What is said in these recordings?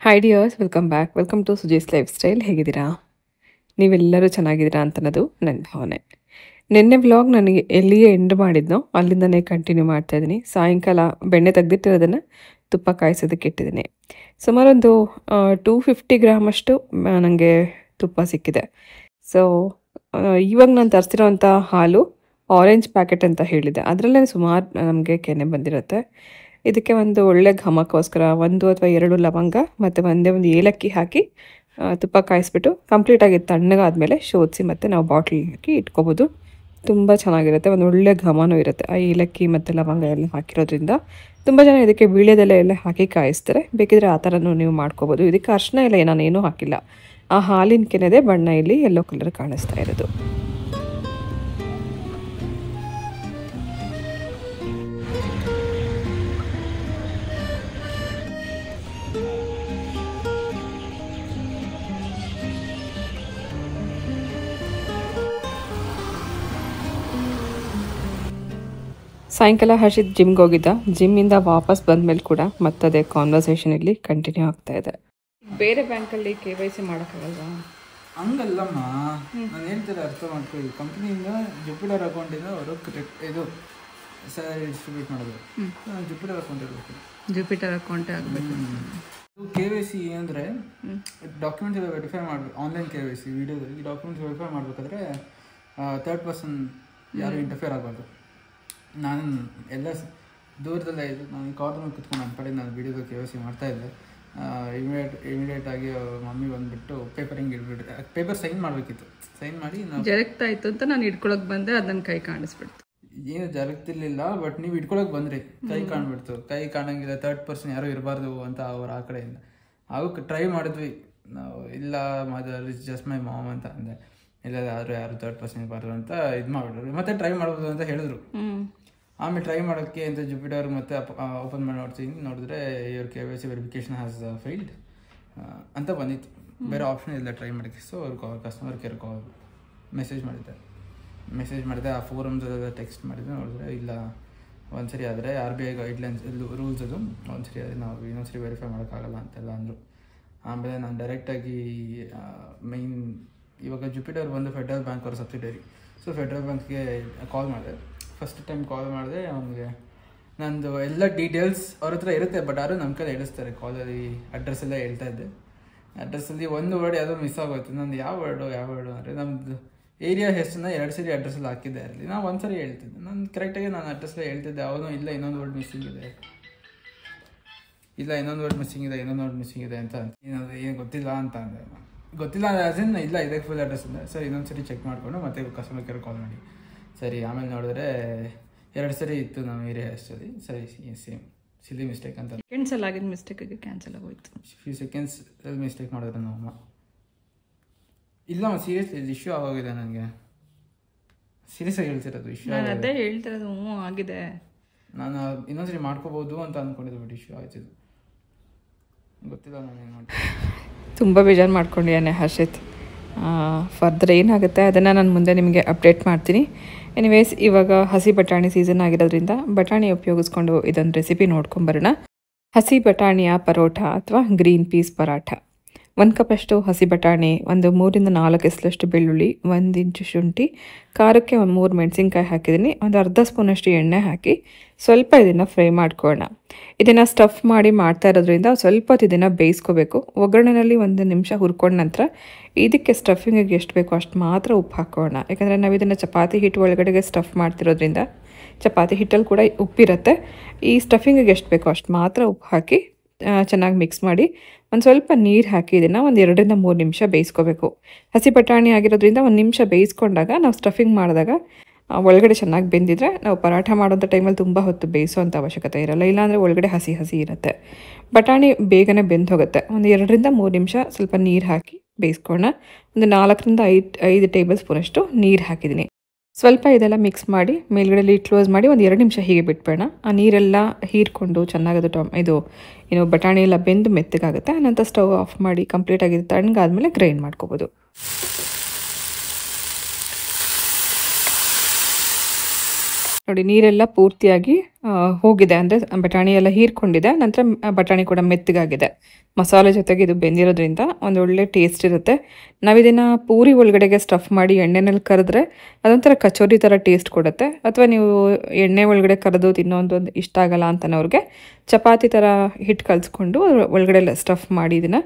Hi dears, welcome back. Welcome to Suji's lifestyle. ಹೇಗಿದ್ದೀರಾ? ನೀವೆಲ್ಲರೂ ಚೆನ್ನಾಗಿದ್ದೀರಾ ಅಂತನ್ನೋದು ನನ್ನ ಭಾವನೆ. ನಿನ್ನೆ ವ್ಲಾಗ್ ನನಗೆ ಎಲ್ಲಿಯೇ ಎಂಡ್ ಮಾಡಿದ್ನೋ ಅಲ್ಲಿಂದನೇ ಕಂಟಿನ್ಯೂ ಮಾಡ್ತಾಯಿದ್ದೀನಿ. ಸಾಯಂಕಾಲ ಬೆಣ್ಣೆ ತೆಗೆದಿಟ್ಟಿರೋದನ್ನು ತುಪ್ಪ ಕಾಯಿಸೋದಕ್ಕೆ ಇಟ್ಟಿದ್ದೀನಿ. ಸುಮಾರೊಂದು 250 ಗ್ರಾಮಷ್ಟು ನನಗೆ ತುಪ್ಪ ಸಿಕ್ಕಿದೆ. ಸೊ ಇವಾಗ ನಾನು ತರಿಸಿರೋವಂಥ ಹಾಲು ಆರೆಂಜ್ ಪ್ಯಾಕೆಟ್ ಅಂತ ಹೇಳಿದೆ. ಅದರಲ್ಲೇ ಸುಮಾರು ನಮಗೆ ಕೆನೆ ಬಂದಿರುತ್ತೆ. ಇದಕ್ಕೆ ಒಂದು ಒಳ್ಳೆ ಘಮಕ್ಕೋಸ್ಕರ 1 ಅಥವಾ 2 ಲವಂಗ ಮತ್ತು ಒಂದೇ ಒಂದು ಏಲಕ್ಕಿ ಹಾಕಿ ತುಪ್ಪ ಕಾಯಿಸ್ಬಿಟ್ಟು ಕಂಪ್ಲೀಟಾಗಿ ತಣ್ಣಗಾದ್ಮೇಲೆ ಶೋಧಿಸಿ ಮತ್ತು ನಾವು ಬಾಟ್ಲಿಗೆ ಹಾಕಿ ಇಟ್ಕೋಬೋದು. ತುಂಬ ಚೆನ್ನಾಗಿರುತ್ತೆ. ಒಂದು ಒಳ್ಳೆ ಘಮನೂ ಇರುತ್ತೆ. ಆ ಏಲಕ್ಕಿ ಮತ್ತು ಲವಂಗ ಎಲ್ಲ ಹಾಕಿರೋದ್ರಿಂದ ತುಂಬ ಜನ ಇದಕ್ಕೆ ವೀಳ್ಯದೆಲೆ ಎಲ್ಲ ಹಾಕಿ ಕಾಯಿಸ್ತಾರೆ. ಬೇಕಿದ್ರೆ ಆ ಥರನೂ ನೀವು ಮಾಡ್ಕೋಬೋದು. ಇದಕ್ಕೆ ಅರ್ಶಿನ ಎಲ್ಲ ನಾನೇನೂ ಹಾಕಿಲ್ಲ. ಆ ಹಾಲಿನ ಕೆನೆದೇ ಬಣ್ಣ ಇಲ್ಲಿ ಯೆಲ್ಲೋ ಕಲರ್ ಕಾಣಿಸ್ತಾ ಇರೋದು. ಸಾಯಂಕಾಲ ಹರ್ಷಿತ್ ಜಿಮ್ಗೆ ಹೋಗಿದ್ದ. ಜಿಮ್ಮಿಂದ ವಾಪಸ್ ಬಂದಮೇಲೆ ಕೂಡ ಮತ್ತದೇ ಕಾನ್ವರ್ಸೇಷನ್ ಇಲ್ಲಿ ಕಂಟಿನ್ಯೂ ಆಗ್ತಾ ಇದೆ. ಬೇರೆ ಬ್ಯಾಂಕಲ್ಲಿ KYC ಮಾಡೋಕ್ಕಾಗಲ್ವಾ? ಹಂಗಲ್ಲಮ್ಮ, ನಾನು ಹೇಳ್ತಾರೆ ಅರ್ಥ ಮಾಡ್ಕೊಳ್ಳಿ. ಕಂಪ್ನಿಯಿಂದ ಜುಪಿಟರ್ ಅಕೌಂಟಿಂದ ಅವರು ಇದು ಸ್ಯಾಲರಿ ಡಿಸ್ಟ್ರಿಬ್ಯೂಟ್ ಮಾಡೋದು. ಜುಪಿಟರ್ ಅಕೌಂಟ್ ಇರಬೇಕು. ಜುಪಿಟರ್ ಅಕೌಂಟೇ ಆಗಬೇಕು. KYC ಅಂದರೆ ಡಾಕ್ಯುಮೆಂಟ್ಸ್ ಎಲ್ಲ ವೆರಿಫೈ ಮಾಡಬೇಕು. ಆನ್ಲೈನ್ KYC ವಿಡಿಯೋದಲ್ಲಿ ಡಾಕ್ಯುಮೆಂಟ್ಸ್ ವೆರಿಫೈ ಮಾಡಬೇಕಾದ್ರೆ ಥರ್ಡ್ ಪರ್ಸನ್ ಯಾರು ಇಂಟರ್ಫಿಯರ್ ಆಗಬಾರ್ದು. ನಾನು ಎಲ್ಲ ದೂರದಲ್ಲೇ ಇದು ನಾನು ಕಾರ್ನಲ್ಲಿ ಕುತ್ಕೊಂಡು ನನ್ನ ಕಡೆ ನಾನು ವೀಡಿಯೋದಲ್ಲಿ KYC ಮಾಡ್ತಾಯಿದ್ದೆ. ಇಮಿಡಿಯೇಟಾಗಿ ಮಮ್ಮಿ ಬಂದುಬಿಟ್ಟು ಪೇಪರ್ ಹಿಂಗೆ ಇಟ್ಬಿಟ್ಟು ಪೇಪರ್ ಸೈನ್ ಮಾಡಬೇಕಿತ್ತು. ಸೈನ್ ಮಾಡಿ ನಾವು ಜರಗ್ತಾಯಿತ್ತು ಅಂತ ನಾನು ಇಟ್ಕೊಳಕ್ಕೆ ಬಂದೆ. ಅದನ್ನು ಕೈ ಕಾಣಿಸ್ಬಿಡ್ತು. ಏನು ಜರಗ್ತಿರ್ಲಿಲ್ಲ, ಬಟ್ ನೀವು ಇಟ್ಕೊಳಕ್ಕೆ ಬಂದ್ರಿ, ಕೈ ಕಾಣ್ಬಿಡ್ತು. ಕೈ ಕಾಣಂಗಿಲ್ಲ, ಥರ್ಡ್ ಪರ್ಸನ್ ಯಾರೂ ಇರಬಾರ್ದು ಅಂತ ಅವ್ರು ಆ ಕಡೆಯಿಂದ. ಹಾಗೂ ಟ್ರೈ ಮಾಡಿದ್ವಿ ನಾವು. ಇಲ್ಲ mother is just my mom ಅಂತ ಅಂದೆ. ಇಲ್ಲ ಯಾರು ಥರ್ಡ್ ಪರ್ಸನ್ ಇರಬಾರ್ದು ಅಂತ ಇದು ಮಾಡಿಬಿಟ್ರು. ಮತ್ತೆ ಟ್ರೈ ಮಾಡ್ಬೋದು ಅಂತ ಹೇಳಿದ್ರು. ಆಮೇಲೆ ಟ್ರೈ ಮಾಡೋಕ್ಕೆ ಅಂತ ಜುಪಿಟರ್ ಮತ್ತೆ ಓಪನ್ ಮಾಡಿ ನೋಡಿದ್ರೆ ಇವ್ರ KYC ವೆರಿಫಿಕೇಶನ್ ಹ್ಯಾಸ್ ಫೇಲ್ಡ್ ಅಂತ ಬಂದಿತ್ತು. ಬೇರೆ ಆಪ್ಷನ್ ಇಲ್ಲ ಟ್ರೈ ಮಾಡೋಕ್ಕೆ. ಸೊ ಅವ್ರು ಕಸ್ಟಮರ್ ಕೇರ್ ಮೆಸೇಜ್ ಮಾಡಿದೆ. ಆ ಫೋರಮ್ಸೆಲ್ಲ ಟೆಕ್ಸ್ಟ್ ಮಾಡಿದೆ. ನೋಡಿದ್ರೆ ಇಲ್ಲ, ಒಂದ್ಸರಿ ಆದರೆ RBI ಗೈಡ್ಲೈನ್ಸ್ ರೂಲ್ಸ್ ಅದು ಒಂದ್ಸರಿ ಆದರೆ ನಾವು ಇನ್ನೊಂದ್ಸರಿ ವೆರಿಫೈ ಮಾಡೋಕ್ಕಾಗಲ್ಲ ಅಂತೆಲ್ಲ ಅಂದರು. ಆಮೇಲೆ ನಾನು ಡೈರೆಕ್ಟಾಗಿ ಮೈನ್ ಇವಾಗ ಜುಪಿಟರ್ ಬಂದು ಫೆಡ್ರಲ್ ಬ್ಯಾಂಕ್ ಅವ್ರ ಸಬ್ಸಿಡರಿ. ಸೊ ಫೆಡ್ರಲ್ ಬ್ಯಾಂಕ್ಗೆ ಕಾಲ್ ಮಾಡಿದೆ. ಫಸ್ಟ್ ಟೈಮ್ ಕಾಲ್ ಮಾಡಿದೆ. ಅವನಿಗೆ ನಂದು ಎಲ್ಲ ಡೀಟೇಲ್ಸ್ ಅವ್ರ ಹತ್ರ ಇರುತ್ತೆ, ಬಟ್ ಯಾರು ನಮ್ಮ ಕಡೆ ಹೇಳಿಸ್ತಾರೆ. ಕಾಲಲ್ಲಿ ಅಡ್ರೆಸ್ ಎಲ್ಲ ಹೇಳ್ತಾ ಇದ್ದೆ. ಅಡ್ರೆಸ್ಸಲ್ಲಿ ಒಂದು ವರ್ಡ್ ಯಾವುದೋ ಮಿಸ್ ಆಗೋಯ್ತು. ನಂದು ಯಾವ ವರ್ಡು ಅಂದರೆ ನಮ್ಮದು ಏರಿಯಾ ಹೆಸರನ್ನ 2 ಸರಿ ಅಡ್ರೆಸ್ಸಲ್ಲಿ ಹಾಕಿದ್ದೆ. ಅಲ್ಲಿ ನಾವು ಒಂದು ಸರಿ ಹೇಳ್ತಿದ್ದೆ. ನಾನು ಕರೆಕ್ಟಾಗಿ ನಾನು ಅಡ್ರೆಸ್ಸಲ್ಲಿ ಹೇಳ್ತಿದ್ದೆ. ಅವನು ಇಲ್ಲ ಇನ್ನೊಂದು ವರ್ಡ್ ಮಿಸ್ಸಿಂಗ್ ಇದೆ ಅಂತ ಏನು ಗೊತ್ತಿಲ್ಲ ಅಂತ ಅಂದೆ. ಗೊತ್ತಿಲ್ಲ ಆ್ಯಸನ್ ಇಲ್ಲ ಇದಕ್ಕೆ ಫುಲ್ ಅಡ್ರೆಸ್ ಇದೆ ಸರ್, ಇನ್ನೊಂದು ಸರಿ ಚೆಕ್ ಮಾಡಿಕೊಂಡು ಮತ್ತೆ ಕಸ್ಟಮರ್ ಕೇರ್ ಕಾಲ್ ಮಾಡಿ. ಸರಿ, ಆಮೇಲೆ ನೋಡಿದ್ರೆ 2 ಸರಿ ಇತ್ತು ನಮ್ಮ ಏರಿಯಾ ಅಷ್ಟಲ್ಲಿ. ಸರಿ, ಸೇಮ್ ಸಿಲಿ ಮಿಸ್ಟೇಕ್ ಅಂತ. ಕ್ಯಾನ್ಸಲ್ ಆಗಿದ್ದ ಮಿಸ್ಟೇಕಿಗೆ ಕ್ಯಾನ್ಸಲ್ ಆಗೋಯ್ತು. ಫ್ಯೂ ಸೆಕೆಂಡ್ಸ್ ಮಿಸ್ಟೇಕ್ ಮಾಡಿದ್ರೆ ನಮ್ಮಮ್ಮ. ಇಲ್ಲಮ್ಮ, ಸೀರಿಯಸ್ಲಿ ಇದು ಇಶ್ಯೂ ಆಗೋಗಿದೆ ನನಗೆ. ಸೀರಿಯಸ್ ಆಗಿ ಹೇಳ್ತಿರೋದು ಇಶ್ಯೂ. ನಾನು ಅದೇ ಹೇಳ್ತಿರೋದು. ಆಗಿದೆ. ನಾನು ಇನ್ನೊಂದ್ಸರಿ ಮಾಡ್ಕೋಬೋದು ಅಂತ ಅಂದ್ಕೊಂಡಿದ್ದೆ, ಬಟ್ ಇಶ್ಯೂ ಆಯ್ತಿದ್ದು ಗೊತ್ತಿಲ್ಲ ನಾನು ಏನು ಮಾಡ್ತೀನಿ. ತುಂಬ ಬೇಜಾರು ಮಾಡ್ಕೊಂಡಿದ್ದಾನೆ ಹರ್ಷಿತ್. ಫರ್ದರ್ ಏನಾಗುತ್ತೆ ಅದನ್ನು ನಾನು ಮುಂದೆ ನಿಮಗೆ ಅಪ್ಡೇಟ್ ಮಾಡ್ತೀನಿ. ಎನಿವೇಸ್, ಇವಾಗ ಹಸಿ ಬಟಾಣಿ ಸೀಸನ್ ಆಗಿರೋದ್ರಿಂದ ಬಟಾಣಿ ಉಪಯೋಗಿಸ್ಕೊಂಡು ಇದೊಂದು ರೆಸಿಪಿ ನೋಡ್ಕೊಂಬರೋಣ. ಹಸಿ ಬಟಾಣಿಯ ಪರೋಟ ಅಥವಾ ಗ್ರೀನ್ ಪೀಸ್ ಪರಾಠ. 1 ಕಪ್ಪಷ್ಟು ಹಸಿ ಬಟಾಣಿ, ಒಂದು 3 ರಿಂದ 4 ಎಸಳಷ್ಟು ಬೆಳ್ಳುಳ್ಳಿ, 1 ಇಂಚು ಶುಂಠಿ, ಖಾರಕ್ಕೆ 3 ಮೆಣಸಿನ್ಕಾಯಿ ಹಾಕಿದ್ದೀನಿ. ಒಂದು ಅರ್ಧ ಸ್ಪೂನಷ್ಟು ಎಣ್ಣೆ ಹಾಕಿ ಸ್ವಲ್ಪ ಇದನ್ನು ಫ್ರೈ ಮಾಡ್ಕೊಳ್ಳೋಣ. ಇದನ್ನು ಸ್ಟಫ್ ಮಾಡಿ ಮಾಡ್ತಾ ಇರೋದ್ರಿಂದ ಸ್ವಲ್ಪ ಹೊತ್ತು ಇದನ್ನು ಬೇಯಿಸ್ಕೋಬೇಕು. ಒಗ್ಗರಣೆಯಲ್ಲಿ 1 ನಿಮಿಷ ಹುರ್ಕೊಂಡ ನಂತರ ಇದಕ್ಕೆ ಸ್ಟಫಿಂಗಿಗೆ ಎಷ್ಟು ಬೇಕೋ ಅಷ್ಟು ಮಾತ್ರ ಉಪ್ಪು ಹಾಕೋಣ. ಯಾಕಂದರೆ ನಾವು ಇದನ್ನು ಚಪಾತಿ ಹಿಟ್ಟು ಒಳಗಡೆಗೆ ಸ್ಟಫ್ ಮಾಡ್ತಿರೋದ್ರಿಂದ ಚಪಾತಿ ಹಿಟ್ಟಲ್ಲಿ ಕೂಡ ಉಪ್ಪಿರುತ್ತೆ. ಈ ಸ್ಟಫಿಂಗಿಗೆ ಎಷ್ಟು ಬೇಕೋ ಅಷ್ಟು ಮಾತ್ರ ಉಪ್ಪು ಹಾಕಿ ಚೆನ್ನಾಗಿ ಮಿಕ್ಸ್ ಮಾಡಿ ಒಂದು ಸ್ವಲ್ಪ ನೀರು ಹಾಕಿ ಇದನ್ನು ಒಂದು 2 ರಿಂದ 3 ನಿಮಿಷ ಬೇಯಿಸ್ಕೋಬೇಕು. ಹಸಿ ಬಟಾಣಿ ಆಗಿರೋದ್ರಿಂದ 1 ನಿಮಿಷ ಬೇಯಿಸ್ಕೊಂಡಾಗ ನಾವು ಸ್ಟಫಿಂಗ್ ಮಾಡಿದಾಗ ಒಳಗಡೆ ಚೆನ್ನಾಗಿ ಬೆಂದಿದ್ರೆ ನಾವು ಪರಾಠ ಮಾಡೋಂಥ ಟೈಮಲ್ಲಿ ತುಂಬ ಹೊತ್ತು ಬೇಯಿಸೋವಂಥ ಅವಶ್ಯಕತೆ ಇರೋಲ್ಲ. ಇಲ್ಲಾಂದರೆ ಒಳಗಡೆ ಹಸಿ ಇರುತ್ತೆ. ಬಟಾಣಿ ಬೇಗನೆ ಬೆಂದು ಹೋಗುತ್ತೆ. ಒಂದು 2 ರಿಂದ 3 ನಿಮಿಷ ಸ್ವಲ್ಪ ನೀರು ಹಾಕಿ ಬೇಯಿಸ್ಕೊಳ್ಳೋಣ. ಒಂದು 4 ರಿಂದ 5 ಟೇಬಲ್ ಸ್ಪೂನಷ್ಟು ನೀರು ಹಾಕಿದ್ದೀನಿ. ಸ್ವಲ್ಪ ಇದೆಲ್ಲ ಮಿಕ್ಸ್ ಮಾಡಿ ಮೇಲ್ಗಡೆ ಲೀಡ್ ಕ್ಲೋಸ್ ಮಾಡಿ ಒಂದು 2 ನಿಮಿಷ ಹೀಗೆ ಬಿಟ್ಬೇಡ. ಆ ನೀರೆಲ್ಲ ಹೀರ್ಕೊಂಡು ಚೆನ್ನಾಗದು ಇದು ಬಟಾಣಿ ಎಲ್ಲ ಬೆಂದು ಮೆತ್ತಗಾಗುತ್ತೆ. ಆನಂತರ ಸ್ಟವ್ ಆಫ್ ಮಾಡಿ ಕಂಪ್ಲೀಟಾಗಿ ತಣ್ಣಗಾದ್ಮೇಲೆ ಗ್ರೈಂಡ್ ಮಾಡ್ಕೋಬೋದು. ನೋಡಿ ನೀರೆಲ್ಲ ಪೂರ್ತಿಯಾಗಿ ಹೋಗಿದೆ, ಅಂದರೆ ಬಟಾಣಿ ಎಲ್ಲ ಹೀರ್ಕೊಂಡಿದೆ. ನಂತರ ಬಟಾಣಿ ಕೂಡ ಮೆತ್ತಗಾಗಿದೆ. ಮಸಾಲೆ ಜೊತೆಗೆ ಇದು ಬೆಂದಿರೋದ್ರಿಂದ ಒಂದು ಒಳ್ಳೆ ಟೇಸ್ಟ್ ಇರುತ್ತೆ. ನಾವಿದನ್ನು ಪೂರಿ ಒಳಗಡೆಗೆ ಸ್ಟಫ್ ಮಾಡಿ ಎಣ್ಣೆನಲ್ಲಿ ಕರೆದ್ರೆ ಅದೊಂಥರ ಕಚೋರಿ ಥರ ಟೇಸ್ಟ್ ಕೊಡುತ್ತೆ. ಅಥವಾ ನೀವು ಎಣ್ಣೆ ಒಳಗಡೆ ಕರೆದು ತಿನ್ನೋದು ಇಷ್ಟ ಆಗಲ್ಲ ಅಂತನವ್ರಿಗೆ ಚಪಾತಿ ಥರ ಹಿಟ್ಟು ಕಲಿಸ್ಕೊಂಡು ಒಳಗಡೆ ಸ್ಟಫ್ ಮಾಡಿ ಇದನ್ನು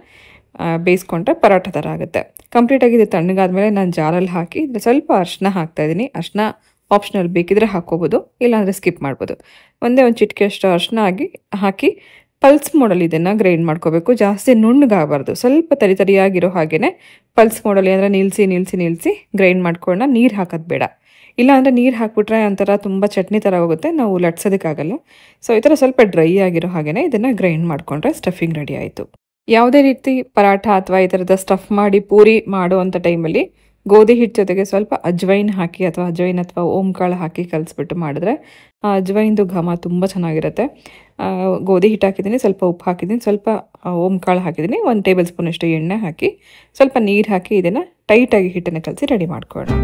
ಬೇಯಿಸ್ಕೊಂಡ್ರೆ ಪರೋಟ ಥರ ಆಗುತ್ತೆ. ಕಂಪ್ಲೀಟಾಗಿ ಇದು ತಣ್ಣಗಾದ್ಮೇಲೆ ನಾನು ಜಾರಲ್ಲಿ ಹಾಕಿ ಸ್ವಲ್ಪ ಅರಿಶಿನ ಹಾಕ್ತಾಯಿದ್ದೀನಿ. ಅರಿಶಿನ ಆಪ್ಷನಲ್, ಬೇಕಿದ್ರೆ ಹಾಕ್ಕೋಬೋದು, ಇಲ್ಲಾಂದರೆ ಸ್ಕಿಪ್ ಮಾಡ್ಬೋದು. ಒಂದೇ ಒಂದು ಚಿಟಿಕೆ ಅಷ್ಟು ಅರಿಶಿನ ಹಾಕಿ ಪಲ್ಸ್ ಮೋಡಲ್ಲಿ ಇದನ್ನು ಗ್ರೈಂಡ್ ಮಾಡ್ಕೋಬೇಕು. ಜಾಸ್ತಿ ನುಣ್ಣಗಾಗಬಾರ್ದು, ಸ್ವಲ್ಪ ತರಿಯಾಗಿರೋ ಹಾಗೇ ಪಲ್ಸ್ ಮೋಡಲ್ಲಿ ಅಂದರೆ ನಿಲ್ಲಿಸಿ ಗ್ರೈಂಡ್ ಮಾಡ್ಕೊಳ್ಳೋಣ. ನೀರು ಹಾಕೋದು ಬೇಡ, ಇಲ್ಲಾಂದರೆ ನೀರು ಹಾಕ್ಬಿಟ್ರೆ ಒಂಥರ ತುಂಬ ಚಟ್ನಿ ಥರ ಹೋಗುತ್ತೆ, ನಾವು ಲಟ್ಸೋದಕ್ಕಾಗಲ್ಲ. ಸೊ ಈ ಥರ ಸ್ವಲ್ಪ ಡ್ರೈ ಆಗಿರೋ ಹಾಗೇ ಇದನ್ನು ಗ್ರೈಂಡ್ ಮಾಡಿಕೊಂಡ್ರೆ ಸ್ಟಫಿಂಗ್ ರೆಡಿ ಆಯಿತು. ಯಾವುದೇ ರೀತಿ ಪರಾಠ ಅಥವಾ ಈ ಥರದ ಸ್ಟಫ್ ಮಾಡಿ ಪೂರಿ ಮಾಡುವಂಥ ಟೈಮಲ್ಲಿ ಗೋಧಿ ಹಿಟ್ಟು ಜೊತೆಗೆ ಸ್ವಲ್ಪ ಅಜ್ವೈನ್ ಹಾಕಿ ಅಥವಾ ಓಂಕಾಳು ಹಾಕಿ ಕಲಿಸ್ಬಿಟ್ಟು ಮಾಡಿದ್ರೆ ಆ ಅಜ್ವೈನ್ದು ಘಮ ತುಂಬ ಚೆನ್ನಾಗಿರುತ್ತೆ. ಗೋಧಿ ಹಿಟ್ಟು ಹಾಕಿದ್ದೀನಿ, ಸ್ವಲ್ಪ ಉಪ್ಪು ಹಾಕಿದ್ದೀನಿ, ಸ್ವಲ್ಪ ಓಂಕಾಳು ಹಾಕಿದ್ದೀನಿ, 1 ಟೇಬಲ್ ಸ್ಪೂನಷ್ಟು ಎಣ್ಣೆ ಹಾಕಿ ಸ್ವಲ್ಪ ನೀರು ಹಾಕಿ ಇದನ್ನು ಟೈಟಾಗಿ ಹಿಟ್ಟನ್ನು ಕಲಸಿ ರೆಡಿ ಮಾಡ್ಕೊಳ್ಳೋಣ.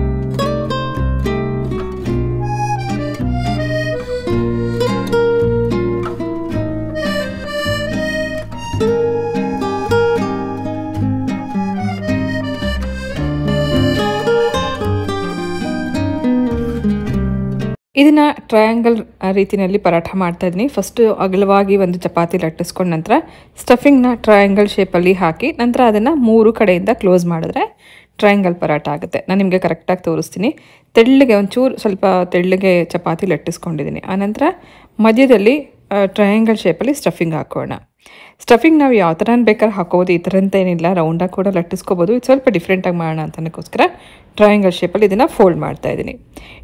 ಇದನ್ನು ಟ್ರಯಾಂಗಲ್ ರೀತಿಯಲ್ಲಿ ಪರಾಠ ಮಾಡ್ತಾಯಿದ್ದೀನಿ. ಫಸ್ಟು ಅಗಲವಾಗಿ ಒಂದು ಚಪಾತಿ ಲಟ್ಟಿಸ್ಕೊಂಡು ನಂತರ ಸ್ಟಫಿಂಗ್ನ ಟ್ರಯಾಂಗಲ್ ಶೇಪಲ್ಲಿ ಹಾಕಿ ನಂತರ ಅದನ್ನು 3 ಕಡೆಯಿಂದ ಕ್ಲೋಸ್ ಮಾಡಿದ್ರೆ ಟ್ರಯಾಂಗಲ್ ಪರಾಠ ಆಗುತ್ತೆ. ನಾನು ನಿಮಗೆ ಕರೆಕ್ಟಾಗಿ ತೋರಿಸ್ತೀನಿ. ತೆಳ್ಳಗೆ ಒಂಚೂರು ಸ್ವಲ್ಪ ತೆಳ್ಳಗೆ ಚಪಾತಿ ಲಟ್ಟಿಸ್ಕೊಂಡಿದ್ದೀನಿ. ಆನಂತರ ಮಧ್ಯದಲ್ಲಿ ಟ್ರಯಾಂಗಲ್ ಶೇಪಲ್ಲಿ ಸ್ಟಫಿಂಗ್ ಹಾಕೋಣ. ಸ್ಟಫಿಂಗ್ ನಾವು ಯಾವ ಥರ ಬೇಕಾದ್ರೆ ಹಾಕೋಬೋದು, ಈ ಥರ ಅಂತ ಏನಿಲ್ಲ, ರೌಂಡಾಗಿ ಕೂಡ ಲಟ್ಟಿಸ್ಕೋಬೋದು. ಇದು ಸ್ವಲ್ಪ ಡಿಫ್ರೆಂಟಾಗಿ ಮಾಡೋಣ ಅಂತನಕ್ಕೋಸ್ಕರ ಟ್ರಯಾಂಗಲ್ ಶೇಪಲ್ಲಿ ಇದನ್ನು ಫೋಲ್ಡ್ ಮಾಡ್ತಾಯಿದ್ದೀನಿ.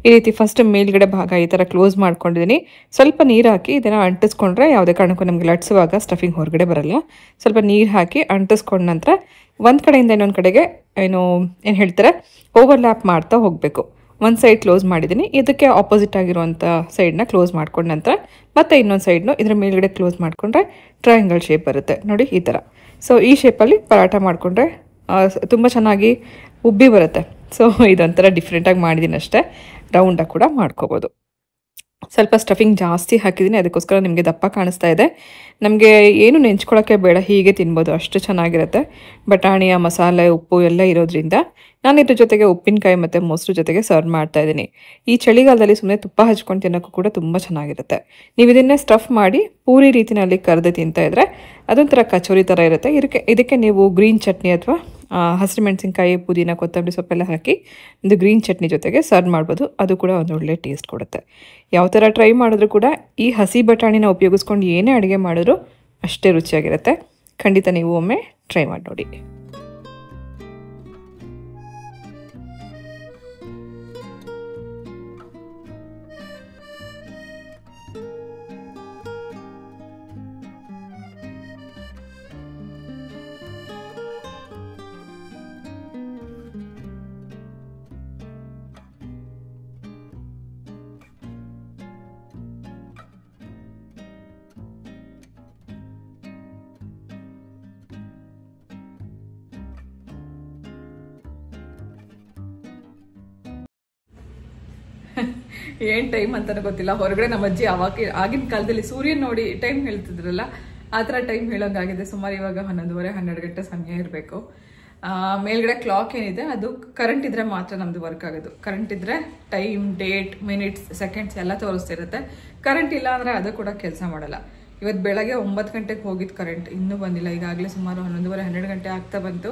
ಈ ರೀತಿ ಫಸ್ಟ್ ಮೇಲ್ಗಡೆ ಭಾಗ ಈ ಥರ ಕ್ಲೋಸ್ ಮಾಡ್ಕೊಂಡಿದ್ದೀನಿ. ಸ್ವಲ್ಪ ನೀರು ಹಾಕಿ ಇದನ್ನು ಅಂಟಿಸ್ಕೊಂಡ್ರೆ ಯಾವುದೇ ಕಾರಣಕ್ಕೂ ನಮಗೆ ಲಟ್ಸುವಾಗ ಸ್ಟಫಿಂಗ್ ಹೊರಗಡೆ ಬರಲ್ಲ. ಸ್ವಲ್ಪ ನೀರು ಹಾಕಿ ಅಂಟಿಸ್ಕೊಂಡ ನಂತರ ಒಂದು ಕಡೆಯಿಂದ ಇನ್ನೊಂದು ಕಡೆಗೆ ಏನು ಹೇಳ್ತಾರೆ ಓವರ್ಲ್ಯಾಪ್ ಮಾಡ್ತಾ ಹೋಗಬೇಕು. ಒಂದು ಸೈಡ್ ಕ್ಲೋಸ್ ಮಾಡಿದ್ದೀನಿ, ಇದಕ್ಕೆ ಆಪೋಸಿಟ್ ಆಗಿರುವಂಥ ಸೈಡನ್ನ ಕ್ಲೋಸ್ ಮಾಡ್ಕೊಂಡ ನಂತರ ಮತ್ತೆ ಇನ್ನೊಂದು ಸೈಡ್ನು ಇದರ ಮೇಲ್ಗಡೆ ಕ್ಲೋಸ್ ಮಾಡಿಕೊಂಡ್ರೆ ಟ್ರಯಾಂಗಲ್ ಶೇಪ್ ಬರುತ್ತೆ ನೋಡಿ, ಈ ಥರ. ಸೊ ಈ ಶೇಪಲ್ಲಿ ಪರಾಠ ಮಾಡಿಕೊಂಡ್ರೆ ತುಂಬ ಚೆನ್ನಾಗಿ ಉಬ್ಬಿ ಬರುತ್ತೆ. ಸೊ ಇದೊಂಥರ ಡಿಫ್ರೆಂಟಾಗಿ ಮಾಡಿದ್ದೀನಿ ಅಷ್ಟೇ, ರೌಂಡಾಗಿ ಕೂಡ ಮಾಡ್ಕೋಬೋದು. ಸ್ವಲ್ಪ ಸ್ಟಫಿಂಗ್ ಜಾಸ್ತಿ ಹಾಕಿದ್ದೀನಿ, ಅದಕ್ಕೋಸ್ಕರ ನಿಮಗೆ ದಪ್ಪ ಕಾಣಿಸ್ತಾ ಇದೆ. ನಮಗೆ ಏನು ನೆಂಚ್ಕೊಳ್ಳೋಕ್ಕೆ ಬೇಡ, ಹೀಗೆ ತಿನ್ಬೋದು, ಅಷ್ಟು ಚೆನ್ನಾಗಿರುತ್ತೆ. ಬಟಾಣಿಯ ಮಸಾಲೆ ಉಪ್ಪು ಎಲ್ಲ ಇರೋದ್ರಿಂದ ನಾನು ಇದ್ರ ಜೊತೆಗೆ ಉಪ್ಪಿನಕಾಯಿ ಮತ್ತು ಮೊಸರು ಜೊತೆಗೆ ಸರ್ವ್ ಮಾಡ್ತಾಯಿದ್ದೀನಿ. ಈ ಚಳಿಗಾಲದಲ್ಲಿ ಸುಮ್ಮನೆ ತುಪ್ಪ ಹಚ್ಕೊಂಡು ತಿನ್ನೋಕ್ಕೂ ಕೂಡ ತುಂಬ ಚೆನ್ನಾಗಿರುತ್ತೆ. ನೀವು ಇದನ್ನೇ ಸ್ಟಫ್ ಮಾಡಿ ಪೂರಿ ರೀತಿಯಲ್ಲಿ ಕರೆದು ತಿಂತಾಯಿದ್ರೆ ಅದೊಂಥರ ಕಚೋರಿ ಥರ ಇರುತ್ತೆ. ಇದಕ್ಕೆ ನೀವು ಗ್ರೀನ್ ಚಟ್ನಿ ಅಥವಾ ಹಸಿರು ಮೆಣಸಿನ್ಕಾಯಿ, ಪುದೀನ, ಕೊತ್ತಂಬರಿ ಸೊಪ್ಪೆಲ್ಲ ಹಾಕಿ ಒಂದು ಗ್ರೀನ್ ಚಟ್ನಿ ಜೊತೆಗೆ ಸರ್ವ್ ಮಾಡ್ಬೋದು. ಅದು ಕೂಡ ಒಂದು ಒಳ್ಳೆ ಟೇಸ್ಟ್ ಕೊಡುತ್ತೆ. ಯಾವ ಥರ ಟ್ರೈ ಮಾಡಿದ್ರು ಕೂಡ ಈ ಹಸಿ ಬಟಾಣಿನ ಉಪಯೋಗಿಸ್ಕೊಂಡು ಏನೇ ಅಡುಗೆ ಮಾಡಿದ್ರು ಅಷ್ಟೇ ರುಚಿಯಾಗಿರುತ್ತೆ. ಖಂಡಿತ ನೀವು ಒಮ್ಮೆ ಟ್ರೈ ಮಾಡಿ ನೋಡಿ. ಏನು ಟೈಮ್ ಅಂತಲೂ ಗೊತ್ತಿಲ್ಲ. ಹೊರಗಡೆ ನಮ್ಮ ಅಜ್ಜಿ ಆಗಿನ ಕಾಲದಲ್ಲಿ ಸೂರ್ಯನ ನೋಡಿ ಟೈಮ್ ಹೇಳ್ತಿದ್ರಲ್ಲ, ಆ ಥರ ಟೈಮ್ ಹೇಳೋಂಗಾಗಿದೆ. ಸುಮಾರು ಇವಾಗ 11:30-12 ಗಂಟೆ ಸಮಯ ಇರಬೇಕು. ಮೇಲ್ಗಡೆ ಕ್ಲಾಕ್ ಏನಿದೆ ಅದು ಕರೆಂಟ್ ಇದ್ರೆ ಮಾತ್ರ ನಮ್ದು ವರ್ಕ್ ಆಗೋದು. ಕರೆಂಟ್ ಇದ್ರೆ ಟೈಮ್, ಡೇಟ್, ಮಿನಿಟ್ಸ್, ಸೆಕೆಂಡ್ಸ್ ಎಲ್ಲ ತೋರಿಸ್ತಿರುತ್ತೆ. ಕರೆಂಟ್ ಇಲ್ಲ ಅಂದರೆ ಅದು ಕೂಡ ಕೆಲಸ ಮಾಡಲ್ಲ. ಇವತ್ತು ಬೆಳಗ್ಗೆ 9 ಗಂಟೆಗೆ ಹೋಗಿದ್ದು ಕರೆಂಟ್, ಇನ್ನೂ ಬಂದಿಲ್ಲ. ಈಗಾಗಲೇ ಸುಮಾರು 11:30-12 ಗಂಟೆ ಆಗ್ತಾ ಬಂತು.